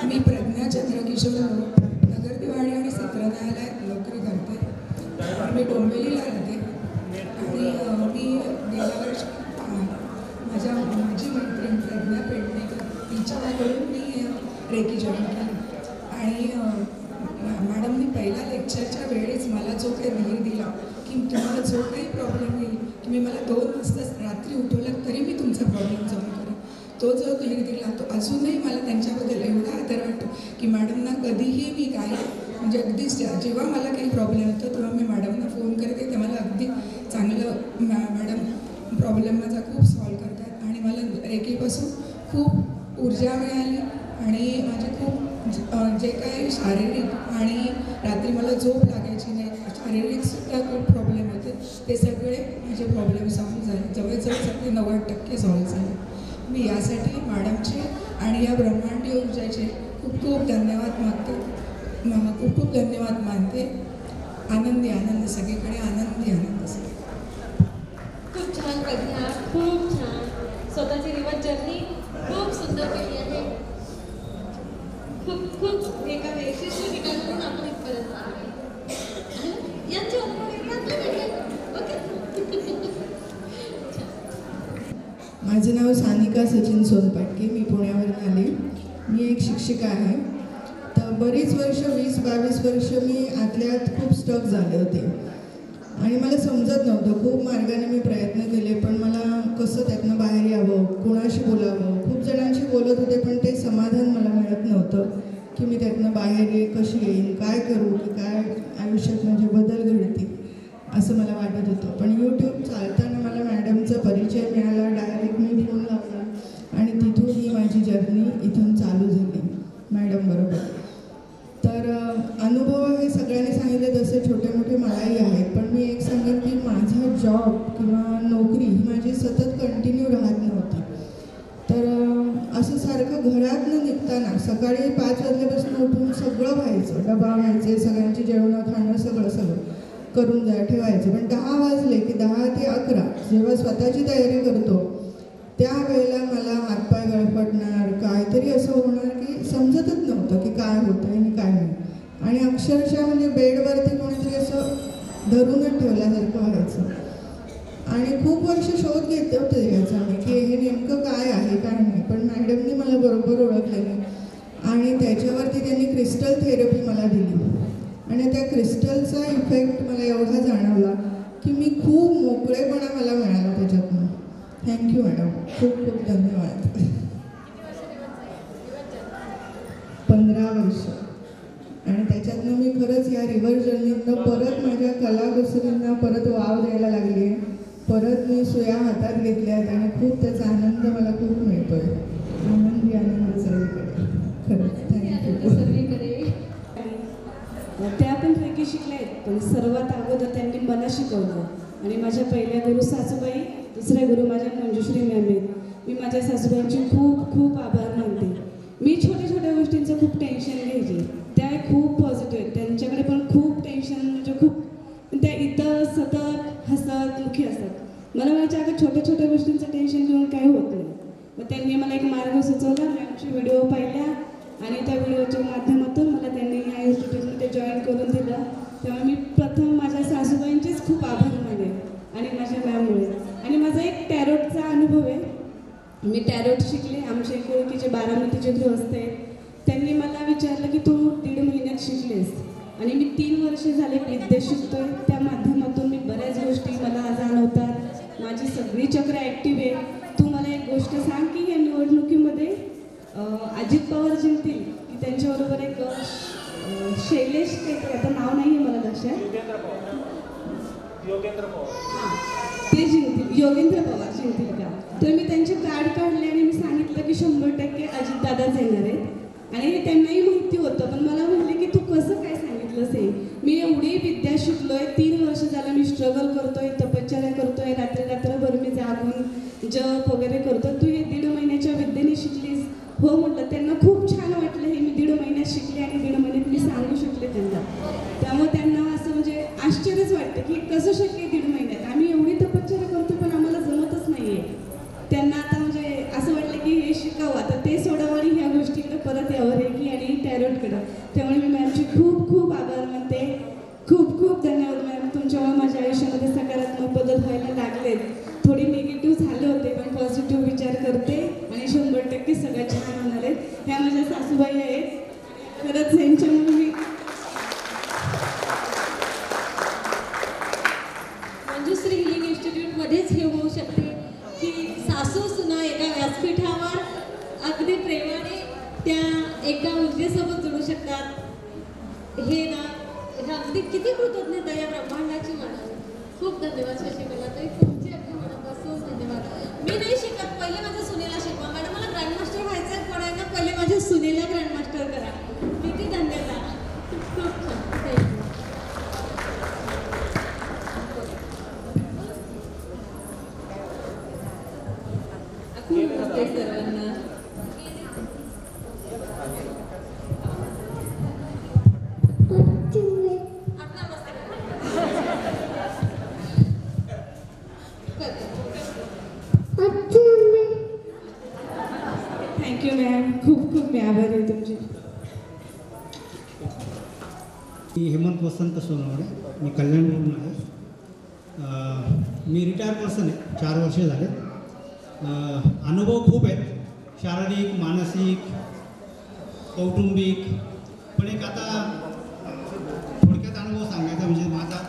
मी प्रज्ञा चंद्रकिशोर नगर दिवाणी आणि सत्र न्यायालयात नोकरी करते. मी डोंबिवलीला राहते आणि मी गेल्या वर्षी माझी मैत्रीण प्रज्ञा पेडणेकर तिच्याकडून मी रेकी जॉईन केली. आणि मॅडमनी पहिल्या लेक्चरच्या वेळेस मला जो काही धीर दिला की तुम्हाला जो काही प्रॉब्लेम येईल, तुम्ही मला 2 वाजता रात्री उठवलात तरी मी तुमचा प्रॉब्लेम सॉल्व करेन, तो जो धीर दिला तो अजूनही मला त्यांच्याबद्दल एवढा आदर वाटतो की मॅडमना कधीही मी काय म्हणजे अगदीच जेव्हा मला काही प्रॉब्लेम होतो तेव्हा मी मॅडमना फोन करते, ते मला अगदी चांगलं मॅडम प्रॉब्लेम माझा खूप सॉल्व करतात. आणि मला रेकीपासून खूप ऊर्जा मिळाली आणि माझे खूप जे काही शारीरिक आणि रात्री मला झोप लागायची नाही, शारीरिकसुद्धा खूप प्रॉब्लेम होते, ते सगळे माझे प्रॉब्लेम सॉल्व झाले. जवळजवळ सगळे 90% सॉल्व झाले. मी यासाठी मॅडमचे आणि या ब्रह्मांडीय ऊर्जाचे खूप खूप धन्यवाद मागते. खूप खूप धन्यवाद मानते. आनंदी आनंद सगळीकडे. आनंदी आनंद सगळीकडे. खूप छान प्रज्ञा. खूप छान. स्वतःची रिवर्स जर्नी खूप सुंदर केली आहे. खूप खूप एका वैशिष्ट्य ठिकाणावरून आपण इथपर्यंत आलो. यांचे अनुभव ओके. माझं नाव सानिका सचिन सोनपाटके. मी पुण्यावरून आले. मी एक शिक्षिका आहे. तर बरीच वर्ष 20-22 वर्ष मी आतल्या आत खूप स्टक झाले होते आणि मला समजत नव्हतं. खूप मार्गाने मी प्रयत्न केले, पण मला कसं त्यातनं बाहेर यावं, कोणाशी बोलावं. खूप जणांशी बोलत होते, पण ते समाधान मला मिळत नव्हतं की मी त्यातनं बाहेर कशी येईन, काय करू, की काय आयुष्यात माझे बदल घडतील असं मला वाटत होतं. पण यूट्यूब चालताना मला मॅडमचा परिचय मिळाला. डायरेक्ट मी फोन लावला आणि तिथून ही माझी जर्नी इथून चालू झाली मॅडमबरोबर. तर अनुभव हे सगळ्यांनी सांगितले तसे छोटे मोठे मलाही आहेत, पण मी एक सांगेन की माझा जॉब किंवा नोकरी ही माझी सतत कंटिन्यू राहत नव्हती. तर असं सारखं घरातनं निघताना सकाळी 5 वाजल्यापासून उठून सगळं व्हायचं, डबा व्हायचे, सगळ्यांची जेवणं खाणं सगळं करून ठेवायचं. पण 10 वाजले की 10 ते 11 जेव्हा स्वतःची तयारी करतो त्यावेळेला मला हातपाय गळफटणार, काहीतरी असं होणार की समजतच नव्हतं की काय होतं आणि काय नाही. आणि अक्षरशः म्हणजे बेडवरती कोणीतरी असं धरूनच ठेवल्यासारखं व्हायचं. आणि खूप वर्ष शोध घेते होते याचा मी की हे नेमकं काय आहे काय नाही. पण मॅडमनी मला बरोबर ओळखलेलं आणि त्याच्यावरती त्यांनी क्रिस्टल थेरपी मला दिली आणि त्या क्रिस्टलचा इफेक्ट मला एवढा जाणवला की मी खूप मोकळेपणा मला मिळाला त्याच्यातून. Thank you madam. खूप खूप धन्यवाद. 15 वर्ष. आणि त्याच्यातनं मी खरंच या रिव्हर्स जर्नीतनं परत माझ्या कलाकुसरींना परत वाव द्यायला लागली आहे. परत मी सुया हातात घेतल्या आहेत आणि खूप त्याचा आनंद मला खूप मिळतो आहे. आनंदी आनंद सगळीकडे. खरंच थँक्यू. सगळीकडे त्या पण रेकी शिकल्या आहेत, पण सर्वात अगोदर त्यांनी मला शिकवलं. आणि माझ्या पहिल्या गुरु सासूबाई, दुसऱ्या गुरु माझ्या मंजुश्री मॅम आहेत. मी माझ्या सासूबाईंचे खूप खूप आभार मानते. मी छोट्या छोट्या गोष्टींचं खूप टेन्शन घ्यायचे, त्या खूप पॉझिटिव्ह आहेत. त्यांच्याकडे पण खूप टेन्शन म्हणजे खूप, त्या इथं सतत हसत मुखी असतात. मला व्हायच्या अगं छोट्या छोट्या गोष्टींचं टेन्शन घेऊन काही होत नाही. मग त्यांनी मला एक मार्ग सुचवला, मॅमचे व्हिडिओ पाहिल्या आणि त्या व्हिडिओच्या माध्यमातून मला त्यांनी ह्या इन्स्टिट्यूटमध्ये जॉईन करून दिलं. तेव्हा मी प्रथम माझ्या सासूबाईंचेच खूप आभार मानेन आणि माझ्या मॅममुळे. आणि माझा एक टॅरोटचा अनुभव आहे. मी टॅरोट शिकले. आमच्या ओळखीचे बारामतीचे गृहस्थ आहेत, त्यांनी मला विचारलं की तू 1.5 महिन्यात शिकलेस आणि मी 3 वर्ष झाले विद्या शिकतोय. त्या माध्यमातून मी बऱ्याच गोष्टी मला जाणवतात. माझी सगळी चक्र ॲक्टिव्ह आहे. तू मला एक गोष्ट सांग की या निवडणुकीमध्ये अजित पवार जिंकतील की त्यांच्याबरोबर एक शैलेश काहीतरी, आता नाव नाही आहे मला लक्षात, ते जिंकतील, योगेंद्र पवार जिंकतील का? तर मी त्यांचे कार्ड काढले आणि मी सांगितलं की 100% अजितदादाच येणार आहेत. आणि त्यांनाही माहिती होतं, पण मला म्हणले की तू कसं काय सांगितलंस हे? मी एवढी विद्या शिकलोय, 3 वर्ष झालं मी स्ट्रगल करतोय, तपश्चर्या करतोय, रात्रभर मी जागून जप वगैरे करतो. तू हे 1.5 महिन्याच्या विद्येने शिकलीस? हो म्हटलं. त्यांना खूप छान वाटलं हे मी 1.5 महिन्यात शिकले आणि 1.5 महिन्यात मी सांगू शकले त्यांना. त्यामुळे त्यांना असं म्हणजे आश्चर्यच वाटतं की कसं शक्य आहे 1.5 महिन्यात? आम्ही एवढी तपश्चर्या करतो पण आम्हाला जमतच नाही आहे. त्यांना आता म्हणजे असं वाटलं की हे शिकावं, आता ते सोडावं आणि ह्या गोष्टीकडे परत यावं, रेकी आणि टॅरोटकडं. त्यामुळे मी मॅमचे खूप खूप आभार मानते. खूप खूप धन्यवाद मॅम. तुमच्यामुळे माझ्या आयुष्यामध्ये सकारात्मक बदल व्हायला लागलेत. थोडी निगेटिव्ह झाले होते पण पॉझिटिव्ह विचार करते आणि 100% सगळ्यात छान होणार आहेत. ह्या माझ्या सासूबाई आहेत. खरंच ह्यांच्यामुळे मी मंजुश्री हिलिंग इन्स्टिट्यूटमध्येच हे होऊ शकते की सासू सुना एका व्यासपीठावर अगदी प्रेमाने त्या एका ऊर्जेसोबत जोडू शकतात. हे ना हे अगदी किती कृतज्ञता या ब्रह्मांडाची म्हणावी. खूप धन्यवाद शशिकला ताई, तुमचे अगदी मनापासून धन्यवाद. मी नाही शिकत, पहिले माझ्या सुनेला शिकवा. मॅडम मला ग्रँडमास्टर व्हायचं आहे, पण आहे ना पहिले माझ्या सुनेला ग्रँडमास्टर करा. किती धन्यवाद. खूप छान. थँक्यू. नमस्ते सर्वांना. Thank you ma'am. खूप खूप मी आभारी आहे तुमचे. मी हेमंत वसंत सोनवणे, मी कल्याणवरून आहे. मी रिटायर पर्सन आहे, 4 वर्ष झाले. अनुभव खूप आहेत, शारीरिक, मानसिक, कौटुंबिक. पण एक आता थोडक्यात अनुभव सांगायचा म्हणजे माझा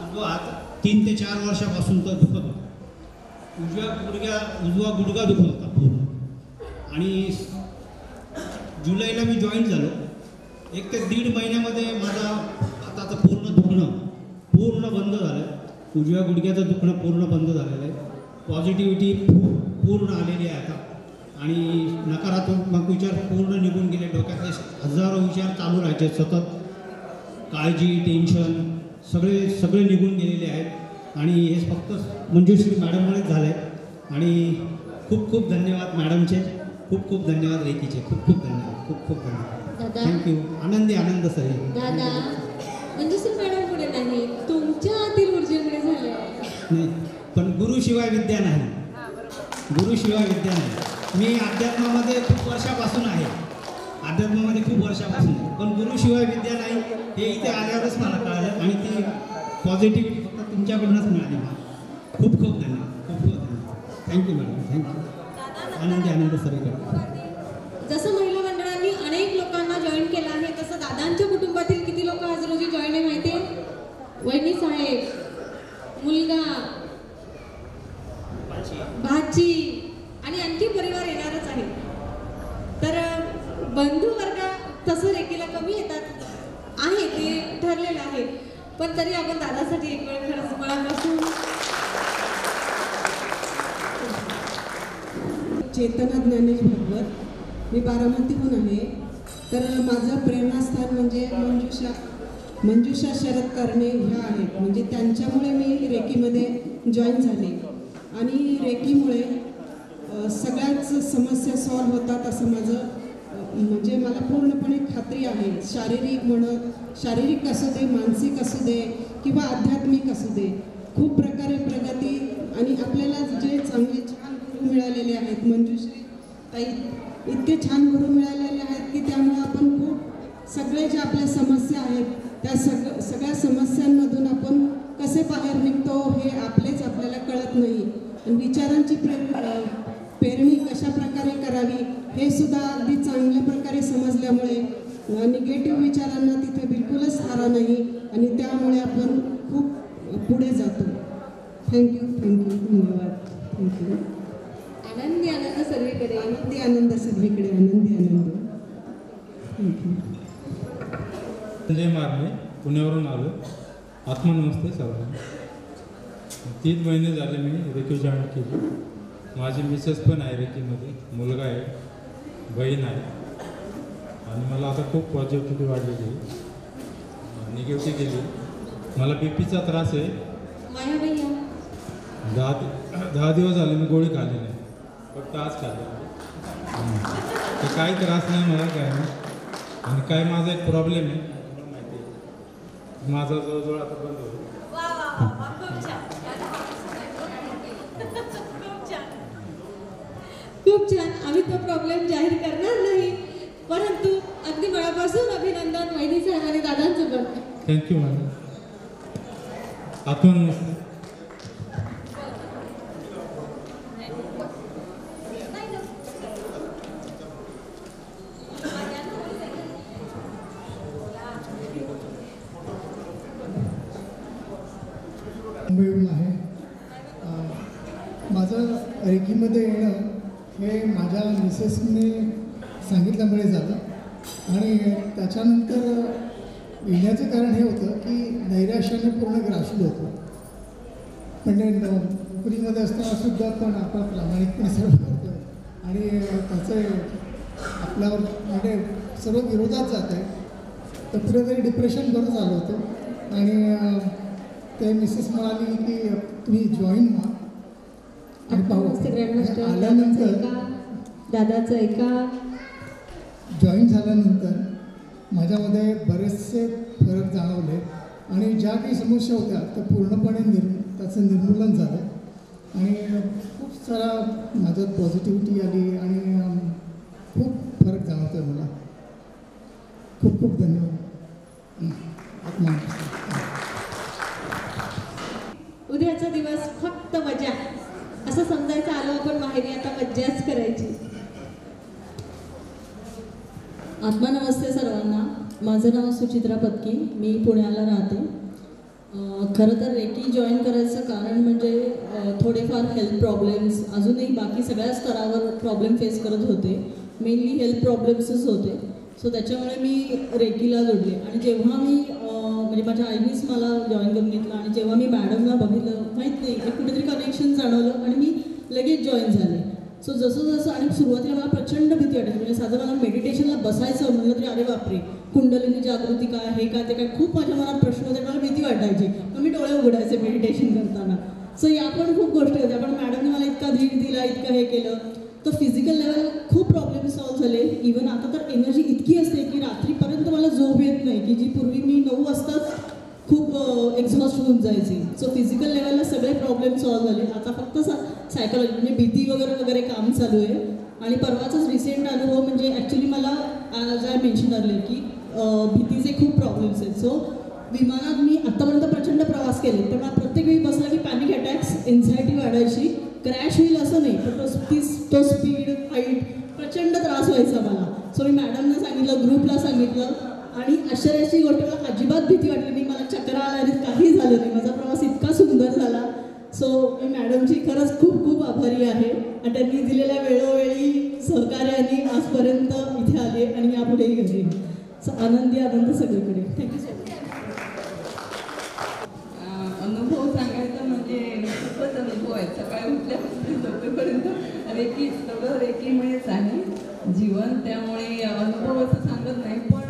उजवा हात 3 ते 4 वर्षापासून तो दुखत होता. उजवा गुडघा दुखत होता पूर्ण. आणि जुलैला मी जॉईन झालो. 1 ते 1.5 महिन्यामध्ये माझा हाताचं पूर्ण दुखणं पूर्ण बंद झालं. उजव्या गुडघ्याचं दुखणं पूर्ण बंद झालेलं आहे. पॉझिटिव्हिटी पूर्ण आलेली आहे आता. आणि नकारात्मक विचार पूर्ण निघून गेले. डोक्यातले हजारो विचार चालू राहायचे सतत. काळजी, टेन्शन सगळे निघून गेलेले आहेत. आणि हे फक्त मंजुश्री मॅडममुळेच झालं आहे. आणि खूप खूप धन्यवाद मॅडमचे. खूप खूप धन्यवाद रेकीचे. खूप खूप धन्यवाद. खूप खूप धन्यवाद. थँक्यू. आनंद सर. दादा मंजुश्री मॅडम पुढे नाही, तुमच्या आतील ऊर्जेमुळे झाले नाही. पण गुरुशिवाय विद्या नाही. गुरुशिवाय विद्या नाही. मी अध्यात्मामध्ये खूप वर्षापासून आहे. पण गुरुशिवाय विद्या नाही हे इथे आल्यावरच मला कळालं. आणि ती पॉझिटिव्हिटी फक्त तुमच्याकडूनच मिळाली मला. खूप खूप धन्यवाद. खूप खूप धन्यवाद. Thank you madam. थँक्यू. आनंद सगळीकडे. जसं महिला मंडळांनी अनेक लोकांना जॉईन केलं आहे, तसं दादांच्या कुटुंबातील किती लोक आज रोजी जॉईन आहे माहिती आहे? वहिनी साहेब, मुलगा, भाची आणि आणखी परिवार येणारच आहे. तर बंधू वर्ग तसं रेकीला कमी येतात आहे, ते ठरलेलं आहे. पण तरी आपण दादासाठी एक वेळ खरंच मनापासून. चेतना ज्ञानेश भागवत, मी बारामतीहून आहे. तर माझं प्रेरणास्थान म्हणजे मंजुषा शरद करणे ह्या आहेत. म्हणजे त्यांच्यामुळे मी रेकीमध्ये जॉईन झाले. आणि रेकीमुळे सगळ्याच समस्या सॉल्व्ह होतात असं माझं म्हणजे मला पूर्णपणे खात्री आहे. शारीरिक असू दे, मानसिक असू दे किंवा आध्यात्मिक असू दे, खूप प्रकारे प्रगती आणि आपल्याला जे चांगले छान गुरु मिळालेले आहेत, मंजुश्री ताई इतके छान गुरु मिळालेले आहेत की त्यामुळे आपण खूप सगळे जे आपल्या समस्या आहेत त्या सगळ्या समस्यांमधून आपण कसे बाहेर निघतो हे आपल्याला कळत नाही. आणि विचारांची पेरणी कशा प्रकारे करावी हे सुद्धा अगदी चांगल्या प्रकारे समजल्यामुळे निगेटिव्ह विचारांना तिथे बिलकुलच थारा नाही आणि त्यामुळे आपण खूप पुढे जातो. थँक्यू, धन्यवाद. थँक्यू. आनंदी आनंद सर्वीकडे, आनंदी आनंद सर्वीकडे, आनंदी आनंद. थँक्यू. संजय मारणे, पुण्यावरून आलो. आत्मनमस्ते सर्वांना. 3 महिने झाले मी रेकी जॉईन केली. माझी मिसेस पण आहे रेकीमध्ये, मुलगा आहे, बहीण आहे आणि मला आता खूप पॉझिटिव्हिटी वाढलेली आहे. निगेटिव्ह गेली. मला बीपीचा त्रास आहे. 10 दिवस झाले मी गोळी खाल्ली नाही, फक्त आज खाल्ली. तर काही त्रास नाही मला, काय नाही. आणि काय माझा एक प्रॉब्लेम आहे, मला माहिती आहे. माझा जवळजवळ आता बंद होतो. खूप छान. आम्ही तो प्रॉब्लेम जाहीर करणार नाही, परंतु अगदी मनापासून अभिनंदन वहिनी साहेब आणि दादांचं पण. Thank you madam. आत्मनमस्ते. मुंबईहून आहे. माझं रेकीमध्ये येणं हे माझ्या मिसेसने सांगितल्यामुळे झालं आणि त्याच्यानंतर येण्याचं कारण हे होतं की नैराश्याने पूर्ण ग्रासलं होतं. म्हणजे नोकरीमध्ये असताना सुद्धा पण आपण प्रामाणिकपणे सर्व करतो आणि त्याचे आपल्यावर म्हणजे सर्व विरोधात जात आहे. तर कुठेतरी डिप्रेशन बरं झालं होतं आणि ते मिसेस म्हणाली की तुम्ही जॉईन व्हा आणि पाहू. आल्यानंतर दादाचं एका जॉईन झाल्यानंतर माझ्यामध्ये बरेचसे फरक जाणवले आणि ज्या काही समस्या होत्या त्या पूर्णपणे त्याचं निर्मूलन झालं आणि खूप सारा माझ्यात पॉझिटिव्हिटी आली आणि खूप फरक जाणवतो आहे मला. खूप खूप धन्यवाद. उद्याचा दिवस फक्त मजा असं समजायचं. आलो आपण माहेरी, आता मज्जाच करायची. आत्मनमस्ते सर्वांना. माझं नाव सुचित्रा पत्की, मी पुण्याला राहते. खरं तर रेकी जॉईन करायचं कारण म्हणजे थोडेफार हेल्थ प्रॉब्लेम्स, अजूनही बाकी सगळ्या स्तरावर प्रॉब्लेम फेस करत होते. मेनली हेल्थ प्रॉब्लेम्सच होते. सो त्याच्यामुळे मी रेकीला जोडले आणि जेव्हा मी म्हणजे माझ्या आईनीच मला जॉईन करून घेतलं आणि जेव्हा मी मॅडमला बघितलं, माहीत नाही एक कुठेतरी कनेक्शन जाणवलं आणि मी लगेच जॉईन झाले. सो जसं आणि सुरुवातीला मला प्रचंड भीती वाटायची. म्हणजे साधं मला मेडिटेशनला बसायचं म्हणलं तरी अरे बापरे, कुंडलिनी जागृती काय, हे काय, ते काय, खूप माझ्या मनात प्रश्न होते. मला भीती वाटायची. मग मी डोळे उघडायचे मेडिटेशन करताना. सो या पण खूप गोष्टी होत्या. पण मॅडमने मला इतका धीर दिला, इतकं हे केलं. तर फिजिकल लेवल खूप प्रॉब्लेम सॉल्व्ह झाले. इव्हन आता तर एनर्जी इतकी असते की रात्रीपर्यंत मला झोप येत नाही, की जी पूर्वी मी 9 वाजताच खूप एक्झॉस्ट होऊन जायची. सो फिजिकल लेवलला सगळे प्रॉब्लेम सॉल्व्ह झाले. आता फक्त सायकोलॉजी म्हणजे भीती वगैरे काम चालू आहे. आणि परवाचाच रिसेंट अनुभव म्हणजे ॲक्च्युली मला ॲज आय मेन्शन अर्लियर की भीतीचे खूप प्रॉब्लेम्स आहेत. सो विमानात मी आत्तापर्यंत प्रचंड प्रवास केले, पण मला प्रत्येक वेळी बसला की पॅनिक अटॅक्स, एन्झायटी वाढायची, क्रॅश होईल असं नाही, पण तो स्पीड, हाईट, प्रचंड त्रास व्हायचा मला. सो मी मॅडमना सांगितलं, ग्रुपला सांगितलं आणि आश्चर्याची गोष्ट, मला अजिबात भीती वाटली नाही, मला चक्कर आला आणि काही झालं नाही. माझा प्रवास इतका सुंदर झाला. सो मी मॅडमची खरंच खूप खूप आभारी आहे आणि त्यांनी दिलेल्या वेळोवेळी सहकार्याने आजपर्यंत इथे आले आणि यापुढेही घरी. सो आनंदी आनंद सगळीकडे. Thank you so much. अनुभव सांगायचा म्हणजे खूपच अनुभव आहे. सकाळी उठल्यापासून झोपेपर्यंत रेकी, सगळं रेकीमुळेच आहे जीवन. त्यामुळे अनुभव असं सांगत नाही, पण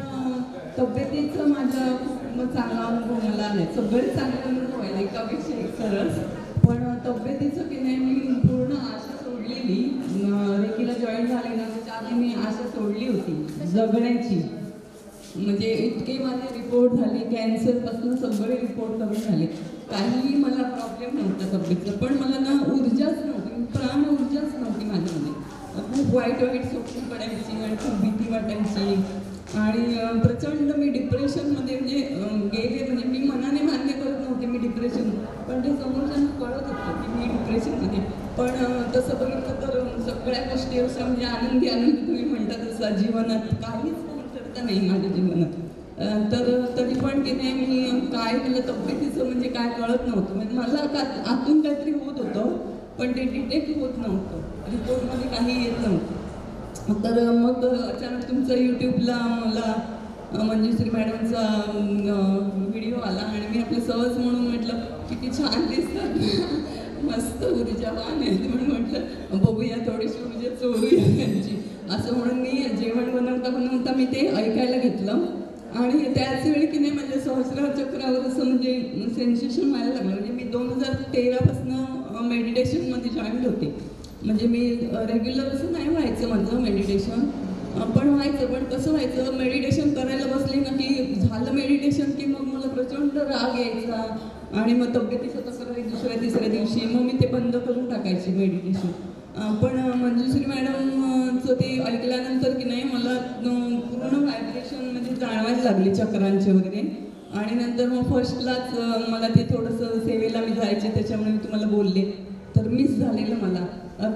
तब्येतीचं माझा खूप चांगला अनुभव मला नाही. सगळे चांगले अनुभव आहे, एकापेक्षा एक सरस. पण तब्येतीचं की नाही, मी पूर्ण आशा सोडलेली. रेकीला जॉईन झाली ना, त्याच्या आधी मी आशा सोडली होती जगण्याची. म्हणजे इतके माझे रिपोर्ट झाले, कॅन्सरपासून सगळे रिपोर्ट कमी झाले. काहीही मला प्रॉब्लेम नव्हता तब्येतीचा, पण मला ना ऊर्जाच नव्हती, प्राण ऊर्जाच नव्हती माझ्यामध्ये. खूप वाईट स्वप्न पडायची आणि खूप भीती वाटायची आणि प्रचंड मी डिप्रेशनमध्ये म्हणजे गेले. म्हणजे मी मनाने मान्य करत नव्हते मी डिप्रेशन, पण ते समोरच्यांना कळत होतं की मी डिप्रेशनमध्ये. पण तसं बघितलं तर सगळ्या गोष्टी असं म्हणजे आनंदी तुम्ही म्हणता तसं जीवनात काहीच कमतरता नाही माझ्या जीवनात. तर तरी पण की नाही मी काय मला तब्येतीचं म्हणजे काय कळत नव्हतं. म्हणजे मला आतून काहीतरी होत होतं पण ते डिटेक्ट होत नव्हतं, रिपोर्टमध्ये काही येत नव्हतं. तर मग अचानक तुमचा यूट्यूबला मला मंजुश्री मॅडमचा व्हिडिओ आला आणि मी आपलं सहज म्हणून म्हटलं किती छान दिसतात, मस्त ऊर्जावान आहेत म्हणून म्हटलं बघूया थोडीशी ऊर्जा चोरूया त्यांची, असं म्हणून मी जेवण बनवता मी ते ऐकायला घेतलं. आणि त्याच वेळी की नाही म्हणजे सहस्रार चक्रावर असं म्हणजे सेन्सेशन व्हायला लागलं. म्हणजे मी 2013पासून मेडिटेशनमध्ये जॉईन होते. म्हणजे मी रेग्युलर असं नाही व्हायचं माझं मेडिटेशन, पण व्हायचं. पण कसं व्हायचं, मेडिटेशन करायला बसले ना की झालं मेडिटेशन की मग मला प्रचंड राग यायचा आणि मग तब्येतीचं तक्रारी दुसऱ्या तिसऱ्या दिवशी मग मी ते बंद करून टाकायची मेडिटेशन. पण मंजुश्री मॅडमचं ते ऐकल्यानंतर की नाही मला पूर्ण व्हायब्रेशन म्हणजे जाणवायला लागले चक्रांचे वगैरे. आणि नंतर मग फर्स्टलाच मला ते थोडंसं सेवेला मी जायचे, त्याच्यामुळे मी तुम्हाला बोलले तर मिस झालेलं मला.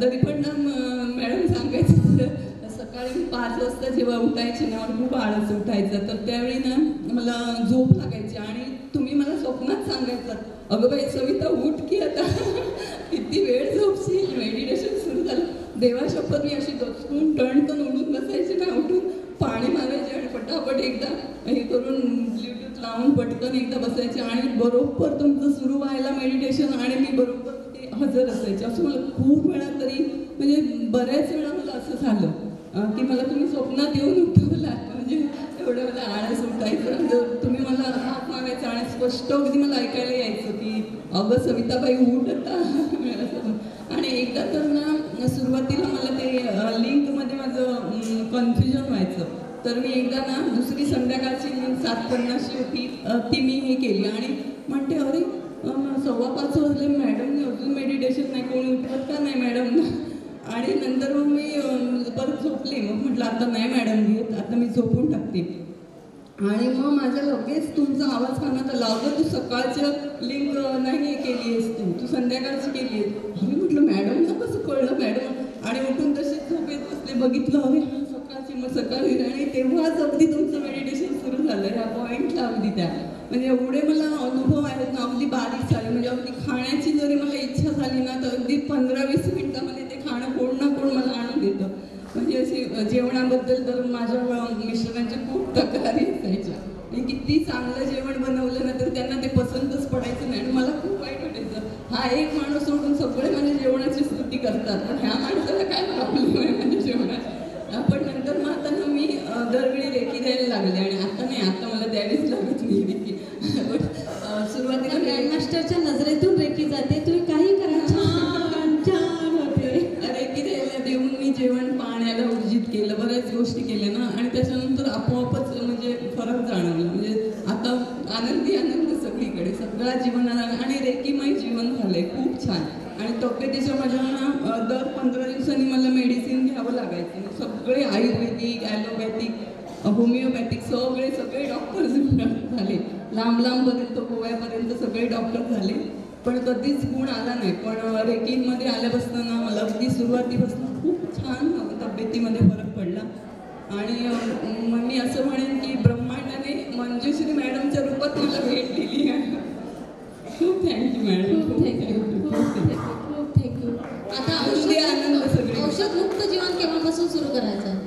तरी पण ना मॅडम सांगायचं सकाळी मी 5 वाजता जेव्हा उठायचे ना मला खूप आळस उठायचं, तर त्यावेळी ना मला झोप लागायची आणि तुम्ही मला स्वप्नात सांगायचं अगं बाई सविता उठ की आता किती वेळ झोपशील, मेडिटेशन सुरू झालं. देवा शपथ मी अशी दचकून टणकन उडून बसायची ना, उठून पाणी मारायचे आणि पटापट एकदा हे करून ब्ल्यूटूथ लावून पटकन एकदा बसायचे आणि बरोबर तुमचं सुरू व्हायला मेडिटेशन आणि मी बरोबर ते हजर असायचे. असं मला खूप वेळा तरी म्हणजे बऱ्याच वेळा मला असं झालं की मला तुम्ही स्वप्नात येऊन उठवला. म्हणजे एवढं मला आळस उठायचं, जर तुम्ही मला हात मारायचं आणि स्पष्ट अगदी मला ऐकायला यायचं की अगं सविताबाई उठ आता. आणि एकदा तर ना सुरुवातीला मला ते लिंकमध्ये माझं कन्फ्युजन व्हायचं, तर मी एकदा ना दुसरी संध्याकाळची लिंक 7:50 होती ती मी हे केली आणि म्हणते अरे 5:15 वाजले, मॅडमने अजून मेडिटेशन नाही, कोणी उठवत का नाही मॅडमना. आणि नंतर मग मी परत झोपले. मग म्हटलं आता नाही मॅडम घेत, आता मी झोपून टाकते. आणि मग माझ्या लगेच तुमचा आवाज कानात आला, अगं तू सकाळचं लिंक नाही केली आहेस, तू संध्याकाळची केली आहे. अरे म्हटलं मॅडमला कसं कळलं मॅडम. आणि उठून तसेच झोपेत बसले, बघितलं अरे सकाळची, मग सकाळी. आणि तेव्हाच अगदी तुमचं मेडिटेशन सुरू झालं ह्या पॉईंटला अगदी त्या. म्हणजे एवढे मला अनुभव आहेत ना, अगदी बारीक झाले. म्हणजे अगदी खाण्याची जरी मला इच्छा झाली ना तर अगदी 15-20 मिनिटामध्ये ते खाणं कोण ना कोण मला आणून देतं. म्हणजे अशी जेवणाबद्दल तर माझ्या मिस्टरांच्या खूप तक्रारी असायच्या, आणि किती चांगलं जेवण बनवलं ना तर त्यांना ते पसंतच पडायचं नाही. आणि मला खूप वाईट वाटायचं, हा एक माणूस सोडून सगळे माझ्या जेवणाची स्तुती करतात, पण ह्या माणसाला काय प्रॉब्लेम आहे माझ्या जेवणात. पण नंतर मग आता ना मी दरवेळी रेकी द्यायला लागले आणि आता नाही, आता मला द्यावीच लागत नाही रेकी. सुरुवातीला ग्रँडमास्टरच्या नजरेतून रेकी जाते, तुम्ही काही करा छान छान होते. रेकी द्यायला देऊन मी जेवण पाण्याला ऊर्जित केलं, बऱ्याच गोष्टी केल्या ना, आणि त्याच्यानंतर आपोआपच म्हणजे फरक जाणवला. म्हणजे आता आनंद सगळीकडे, सगळ्या जीवनाला. आणि रेकीमय जीवन झालंय खूप छान. आणि तब्येतीच्या माझ्या ना दर 15 दिवसांनी मला मेडिसिन घ्यावं लागायचं. सगळे आयुर्वेदिक, ॲलोपॅथिक, होमिओपॅथिक सगळे डॉक्टर झाले, लांबपर्यंत गोव्यापर्यंत सगळे डॉक्टर झाले, पण कधीच गुण आला नाही. पण रेकीमध्ये आल्यापासून ना मला अगदी सुरुवातीपासून खूप छान तब्येतीमध्ये फरक पडला. आणि मग मी असं म्हणेन की ब्रह्मांडाने मंजुश्री मॅडमच्या रूपात मला भेट दिली आहे. खूप थँक्यू मॅडम, खूप थँक्यू. आता आनंद सगळे. औषधमुक्त जीवन केव्हापासून सुरू करायचं?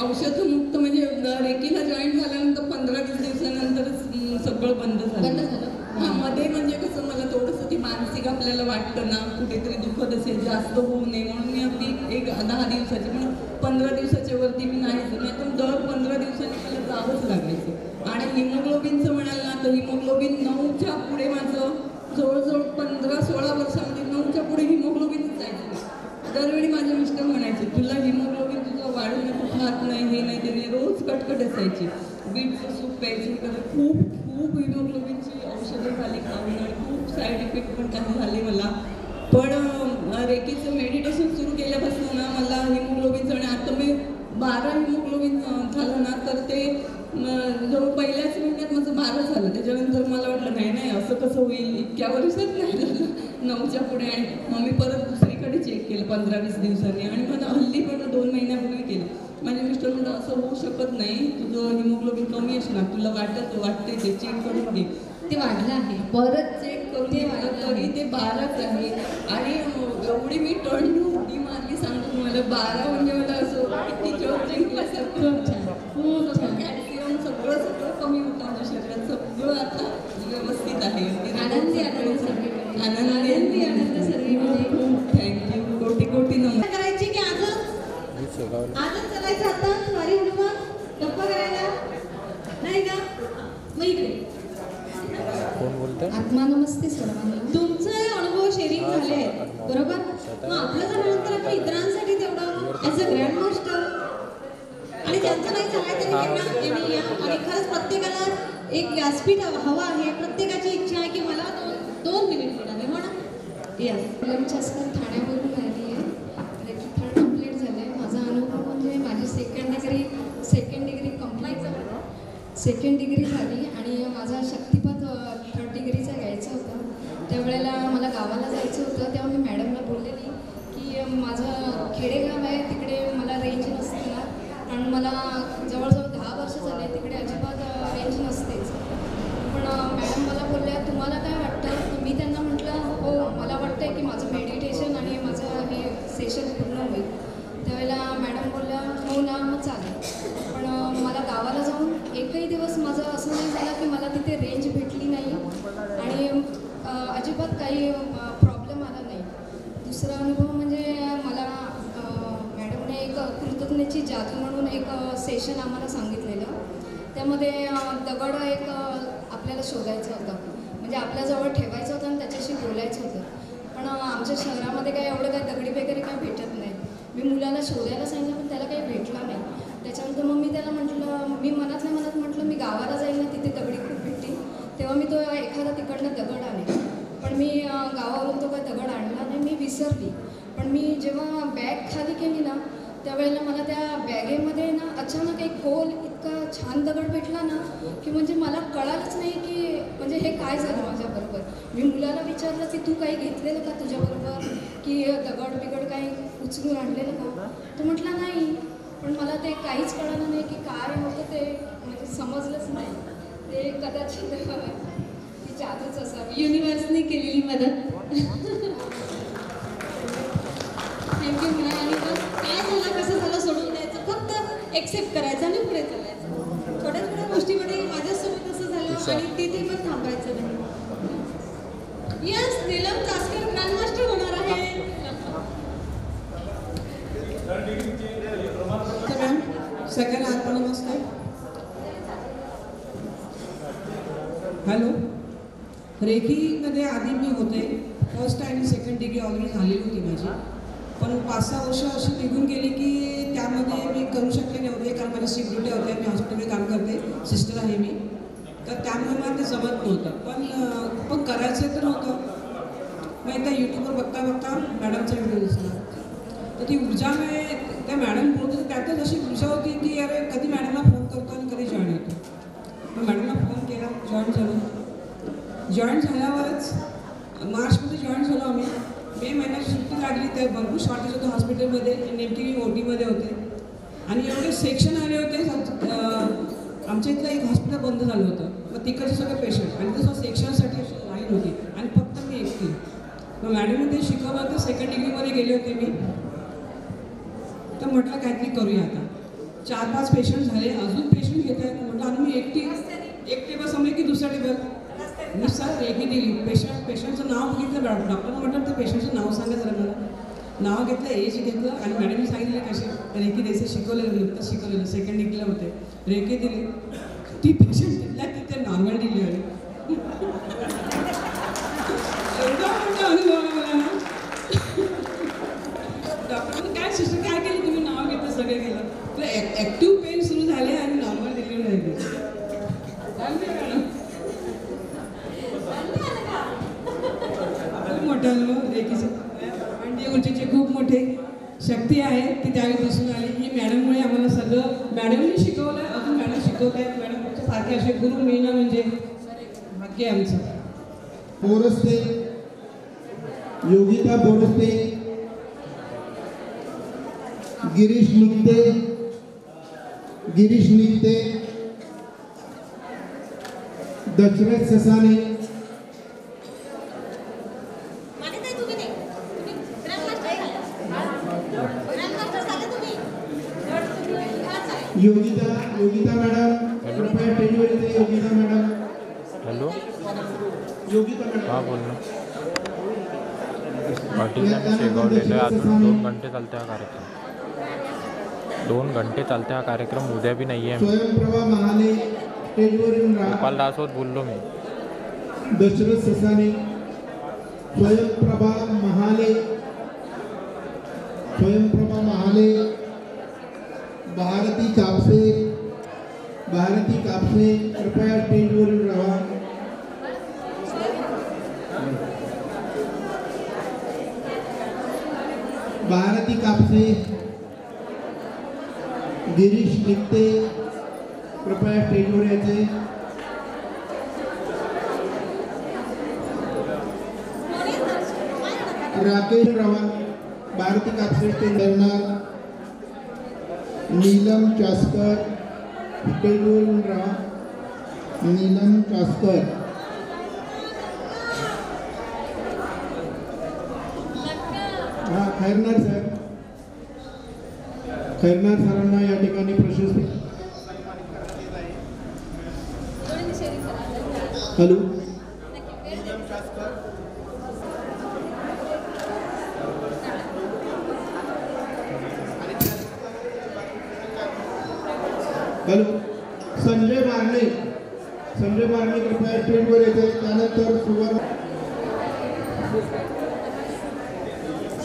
औषधमुक्त म्हणजे रेकीला जॉईन झाल्यानंतर 15-20 दिवसानंतरच सगळं बंद झालं. हा, मध्ये म्हणजे कसं मला थोडंसं ते मानसिक आपल्याला वाटतं ना कुठेतरी दुखत असेल, जास्त होऊ नये म्हणून मी अगदी एक 10 दिवसाची, पण 15 दिवसाच्या वरती मी नाहीच. नाही तर दर 15 दिवसांनी मला जावंच लागायचं. आणि हिमोग्लोबिनचं म्हणाल ना तर हिमोग्लोबिन 9च्या पुढे माझं जवळजवळ 15-16 वर्षामध्ये 9च्या पुढे हिमोग्लोबिनच जायचं. दरवेळी माझे मिस्टर म्हणायचे तुला हिमोग्लोबिन तुझं वाढून तू खात नाही, हे नाही, त्याने रोज कटकट असायची. बीटचं सूप प्यायचे, खूप हिमोग्लोबिनची औषधं खाली खाऊन आणि खूप इफेक्ट पण काही झाले मला. पण रेकीचं मेडिटेशन सुरू केल्यापासून ना मला हिमोग्लोबिनचं आणि आता मी 12 हिमोग्लोबिन झालं ना, तर ते जवळ पहिल्याच महिन्यात माझं 12 झालं. त्याच्यानंतर मला वाटलं नाही असं कसं होईल, इतक्या वर्षात नाही झालं 9च्या पुढे. आणि मग मी परत दुसरीकडे चेक केलं 15-20 दिवसांनी आणि मला हल्ली पण 2 महिन्यापूर्वी केलं. माझे मिस्टर म्हणतात असं होऊ शकत नाही, तुझं हिमोग्लोबिन कमी असणार, तुला वाटते ते चेक करून घे. ते वाढलं आहे, परत चेक करून घेतलं तरी ते 12च आहे. आणि एवढी मी उडी मारली सांगतो तुम्हाला. 12 म्हणजे मला असं किती जॉब जिंकल्यासारखं. खूप छान. कॅल्शियम सगळं कमी होतं माझ्या शरीरात, सगळं आता व्यवस्थित आहे. आनंदी आनंद सर्व म्हणजे थँक्यू. कोटी नमस्कार. करायची की आजच चलायचं आता स्वारी हनुमान गप्पा करायला नाही का? मग इकडे आत्मा नमस्ते सर्वांना. तुमचे अनुभव शेअरिंग झाले आहेत बरोबर. मग आपलं झाल्यानंतर आपण इतरांसाठी तेवढं ॲज अ ग्रँड मास्टर आणि ज्यांचं नाही झालं त्यांनी या. आणि खरंच प्रत्येकाला एक व्यासपीठ हवं आहे. प्रत्येकाची इच्छा आहे की मला 2 मिनिट मिळाले हो ना. यस, लंचास्कर ठाण्यावरून आली आहे. रेकी थर्ड कंप्लीट झालं आहे. माझा अनुभव म्हणजे माझी सेकंड डिग्री कंप्लीट झाली. सेकंड डिग्री झाली आणि माझा शक्तिपथ 3rd डिग्रीचा घ्यायचा होता. त्यावेळेला मला गावाला जायचं होतं. तेव्हा मी मॅडमला बोललेली की माझं खेडेगाव आहे, तिकडे मला रेंज नसते ना. आणि मला जवळजवळ 10 वर्ष झाले तिकडे अजिबात रेंज नसतेच. पण मॅडम मला बोलल्या तुम्हाला काय वाटतं? मी त्यांना म्हटलं हो मला वाटतं की माझं मेडिटेशन आणि माझं हे सेशन पूर्ण होईल. त्यावेळेला मॅडम बोलल्या हो ना मग चालेल. पण मला गावाला जाऊन एकही दिवस माझं असं नाही झालं की मला तिथे रेंज भेटली नाही आणि अजिबात काही प्रॉब्लेम आला नाही. दुसरा अनुभव म्हणजे मला मॅडमने एक कृतज्ञतेची जादू म्हणून एक सेशन आम्हाला सांगितलेलं. त्यामध्ये दगड एक आपल्याला शोधायचं होतं, म्हणजे आपल्याजवळ ठेवायचं होतं आणि त्याच्याशी बोलायचं होतं. पण आमच्या शहरामध्ये काय एवढं काय दगडी वगैरे काय भेटत नाही. मी मुलाला शोधायला सांगितलं पण त्याला काही भेटला नाही. त्याच्यानंतर मग मी त्याला म्हटलं, मी मनातल्या मनात म्हटलं मी गावाला जाईल ना तिथे दगडी खूप भेटतील, तेव्हा मी तो एखादा तिकडनं दगड आणेल. पण मी गावावरून तो काय दगड आणला नाही, मी विसरली. पण मी जेव्हा बॅग खाली केली ना त्यावेळेला मला त्या बॅगेमध्ये ना अचानक एक गोल इतका छान दगड भेटला ना की म्हणजे मला कळालंच नाही की म्हणजे हे काय झालं माझ्याबरोबर. मी मुलाला विचारलं की तू काही घेतलेलं का तुझ्याबरोबर, की दगड बिगड काही उचलून आणलेलं का? तो म्हटला नाही. पण मला ते काहीच कळलं नाही की काय होतं ते, म्हणजे समजलंच नाही. ते कदाचित ती जादूच असावी, युनिव्हर्सने केलेली मदत. थँक्यू म्हणा. आणि बस काय झालं कसं झालं सोडून द्यायचं, फक्त एक्सेप्ट करायचं आणि पुढे चालायचं. थोड्या थोड्या गोष्टीमध्ये माझ्यासोबत असं झालं आणि तिथे पण थांबायचं नाही. यस, नीलम चासकर ग्रँडमास्टर होणार आहे. सगळ्यांना आत्मा नमस्कार. हॅलो. रेकीमध्ये आधी मी होते, फर्स्ट आणि सेकंड डिग्री ऑलरेडी झालेली होती माझी. पण 5-6 वर्ष अशी निघून गेली की त्यामध्ये मी करू शकले नव्हते, कारण माझ्या शिफ्ट ड्युट्या होत्या. मी हॉस्पिटलमध्ये काम करते, सिस्टर आहे मी, तर त्यामुळे मला ते जमत नव्हतं. पण करायचं तर नव्हतं. मग एकदा यूट्यूबवर बघता मॅडमचा व्हिडिओ दिसला, तर ती ऊर्जा त्या मॅडम बोलत होती. त्यातच अशी ऊर्जा होती की अरे कधी मॅडमला फोन करतो आणि कधी जॉईन होतो. मग मॅडमला फोन केला, जॉईन झालो. जॉईन झाल्यावरच मार्चमध्ये जॉईन झालो आम्ही. मे महिन्याची सुट्टी लागली, तर भरपूर शॉर्टेज होतं हॉस्पिटलमध्ये. नेमकी मी OTमध्ये होते आणि एवढे सेक्शन आले होते. आमच्या इथलं एक हॉस्पिटल बंद झालं होतं. मग तिकडचे सगळे पेशंट आणि तसं सेक्शनसाठी लाईन होती आणि फक्त मी एकटी. मग मॅडमने ते शिकवलं, तर सेकंड डिग्रीमध्ये गेले होते मी. तर म्हटलं काहीतरी करूया आता. 4-5 पेशंट झाले, अजून पेशंट घेत आहेत. म्हटलं आणि मी एक टेबल समजे की दुसरा टेबल मी सर रेकी दिली. पेशंटचं नाव बघितलं, डॉक्टरनं म्हटलं ते पेशंटचं नाव सांगा जरा मला. नाव घेतलं, एज घेतलं आणि मॅडमने सांगितलं कसे रेकी द्यायचं शिकवलेलं. नुकतं शिकवलेलं, सेकंड डिग्रीला होते. रेकी दिली, ती पेशंट घेतल्या तिथे नॉर्मल डिलिव्हरी. एवढा मोठा अनुभव मला ना. डॉक्टरने काय सिस्टर काय केलं, तुम्ही नाव घेतलं, सगळं केलं, तर ॲक्टिव्ह पेन सुरू झाले आणि नॉर्मल डिलिव्हरी झाली. मित्रांनो, रेकीचे भांडी उंचीची खूप मोठी शक्ती आहे ती त्यावेळी दिसून आली. ही मॅडममुळे आम्हाला सगळं मॅडमनी शिकवलं, अजून मॅडम शिकवत आहेत. मॅडम सारखे असे गुरु मिळणं म्हणजे भाग्य आहे आमचं. बोरस्ते, योगिता बोरस्ते, गिरीश निकते, दशरथ ससाने, योगिता मॅडम कृपया टेलीवर येते. Yogita madam. Hello, Yogita madam. हां बोल ना. पाटील आणि शेगावलेले अजून 2 घंटे चालते हा कार्यक्रम. 2 घंटे चालते हा कार्यक्रम. उद्या बी नाही आहे. स्वयंप्रभा महाले स्टेजवर येऊन राहा. गोपाल दासोबत बोललो मी. दशरथ ससाने, स्वयंप्रभा महाले, भारती कापसे कृपया स्टेजवर येऊन राहा. भारती कापसे, गिरीश निकते कृपया स्टेजवर यायचे. राकेश रावल, भारती कापसे स्टेज येणार. नीलम चास्कर स्टेजवर येऊन राहा. नीलम चास्कर. हा खैरनार सर, खैरनार सरांना या ठिकाणी प्रशस्ती. हॅलो, हॅलो, संजय मारणे कृपया स्टेजवर येते. त्यानंतर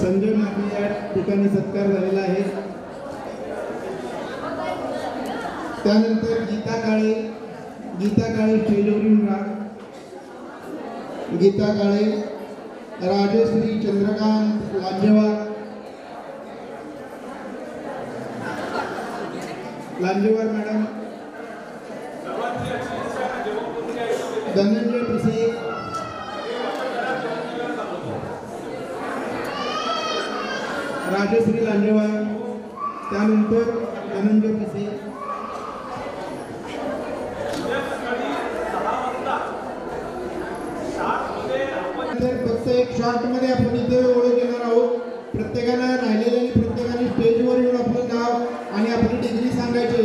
संजय मारणे या ठिकाणी सत्कार झालेला आहे. त्यानंतर गीता काळे स्टेजवर येऊन राहा. गीता काळे, राजश्री चंद्रकांत लांजेवार मॅडम, धनंजय पिसे, राजश्री लांजेवार, त्यानंतर धनंजय पिसे. फक्त एक शॉर्ट मध्ये आपण इथे ओळख घेणार आहोत. प्रत्येकाला प्रत्येकाने स्टेजवर येऊन आपलं नाव आणि आपली डिग्री सांगायची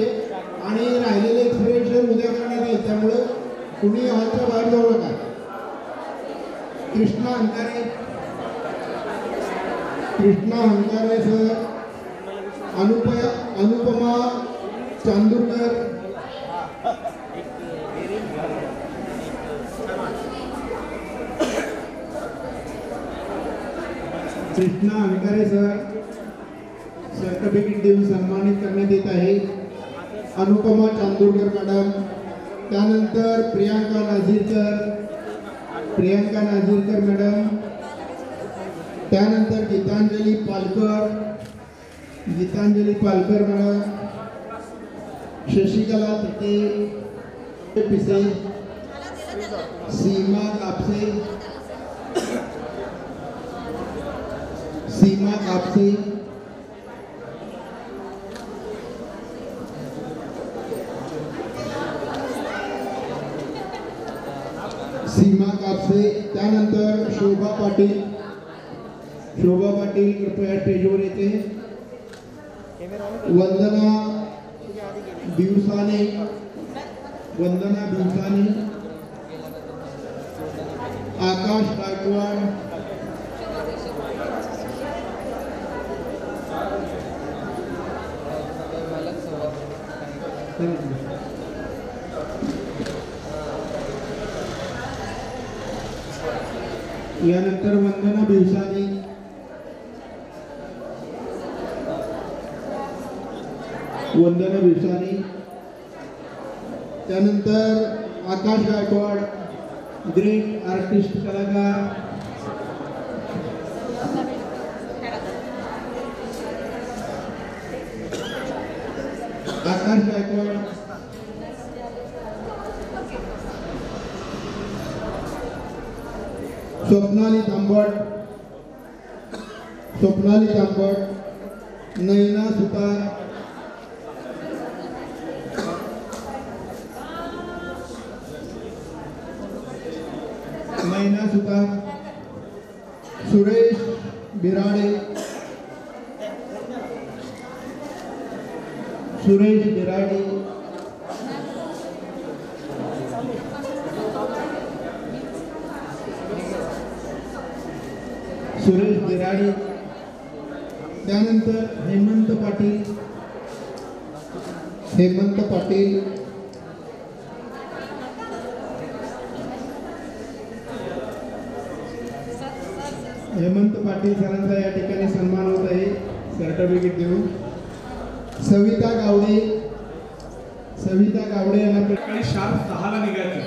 आणि राहिलेले एक्सप्रेशन उद्या करण्यात येईल. त्यामुळं कुणी हॉलच्या बाहेर जाऊ नका. Krishna Hankare sir, Anupama Chandurkar, Krishna Hankare sir certificate देऊन सन्मानित करण्यात येत आहे. अनुपमा चांदूरकर मॅडम, त्यानंतर प्रियांका नाझीरकर मॅडम, त्यानंतर गीतांजली पालकर मॅडम, शशिकला पिसे, सीमा कापसे, त्यानंतर शोभा पाटील कृपया स्टेजवर येते. वंदना दिवसाने, आकाश गायकवाड, यानंतर वंदना भिवसानी, त्यानंतर आकाश गायकवाड, ग्रेट आर्टिस्ट कलाकार, आकाश गायकवाड, स्वप्नाली तांबट, नयना सुतार, सुरेश बिराडे, सुरेश बिराडे, त्यानंतर हेमंत पाटील, हेमंत पाटील सरांचा या ठिकाणी सन्मान होत आहे सर्टिफिकेट देऊन. सविता गावडे यांना सकाळी शार्प 6ला निघायचं.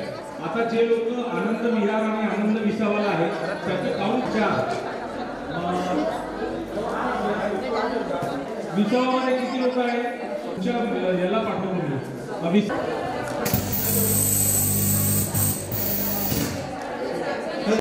आता जे लोक आनंद विहार आणि आनंद विसावाला आहे त्याचे काउंट 4. विसावामध्ये किती लोक आहेत? याला पाठवून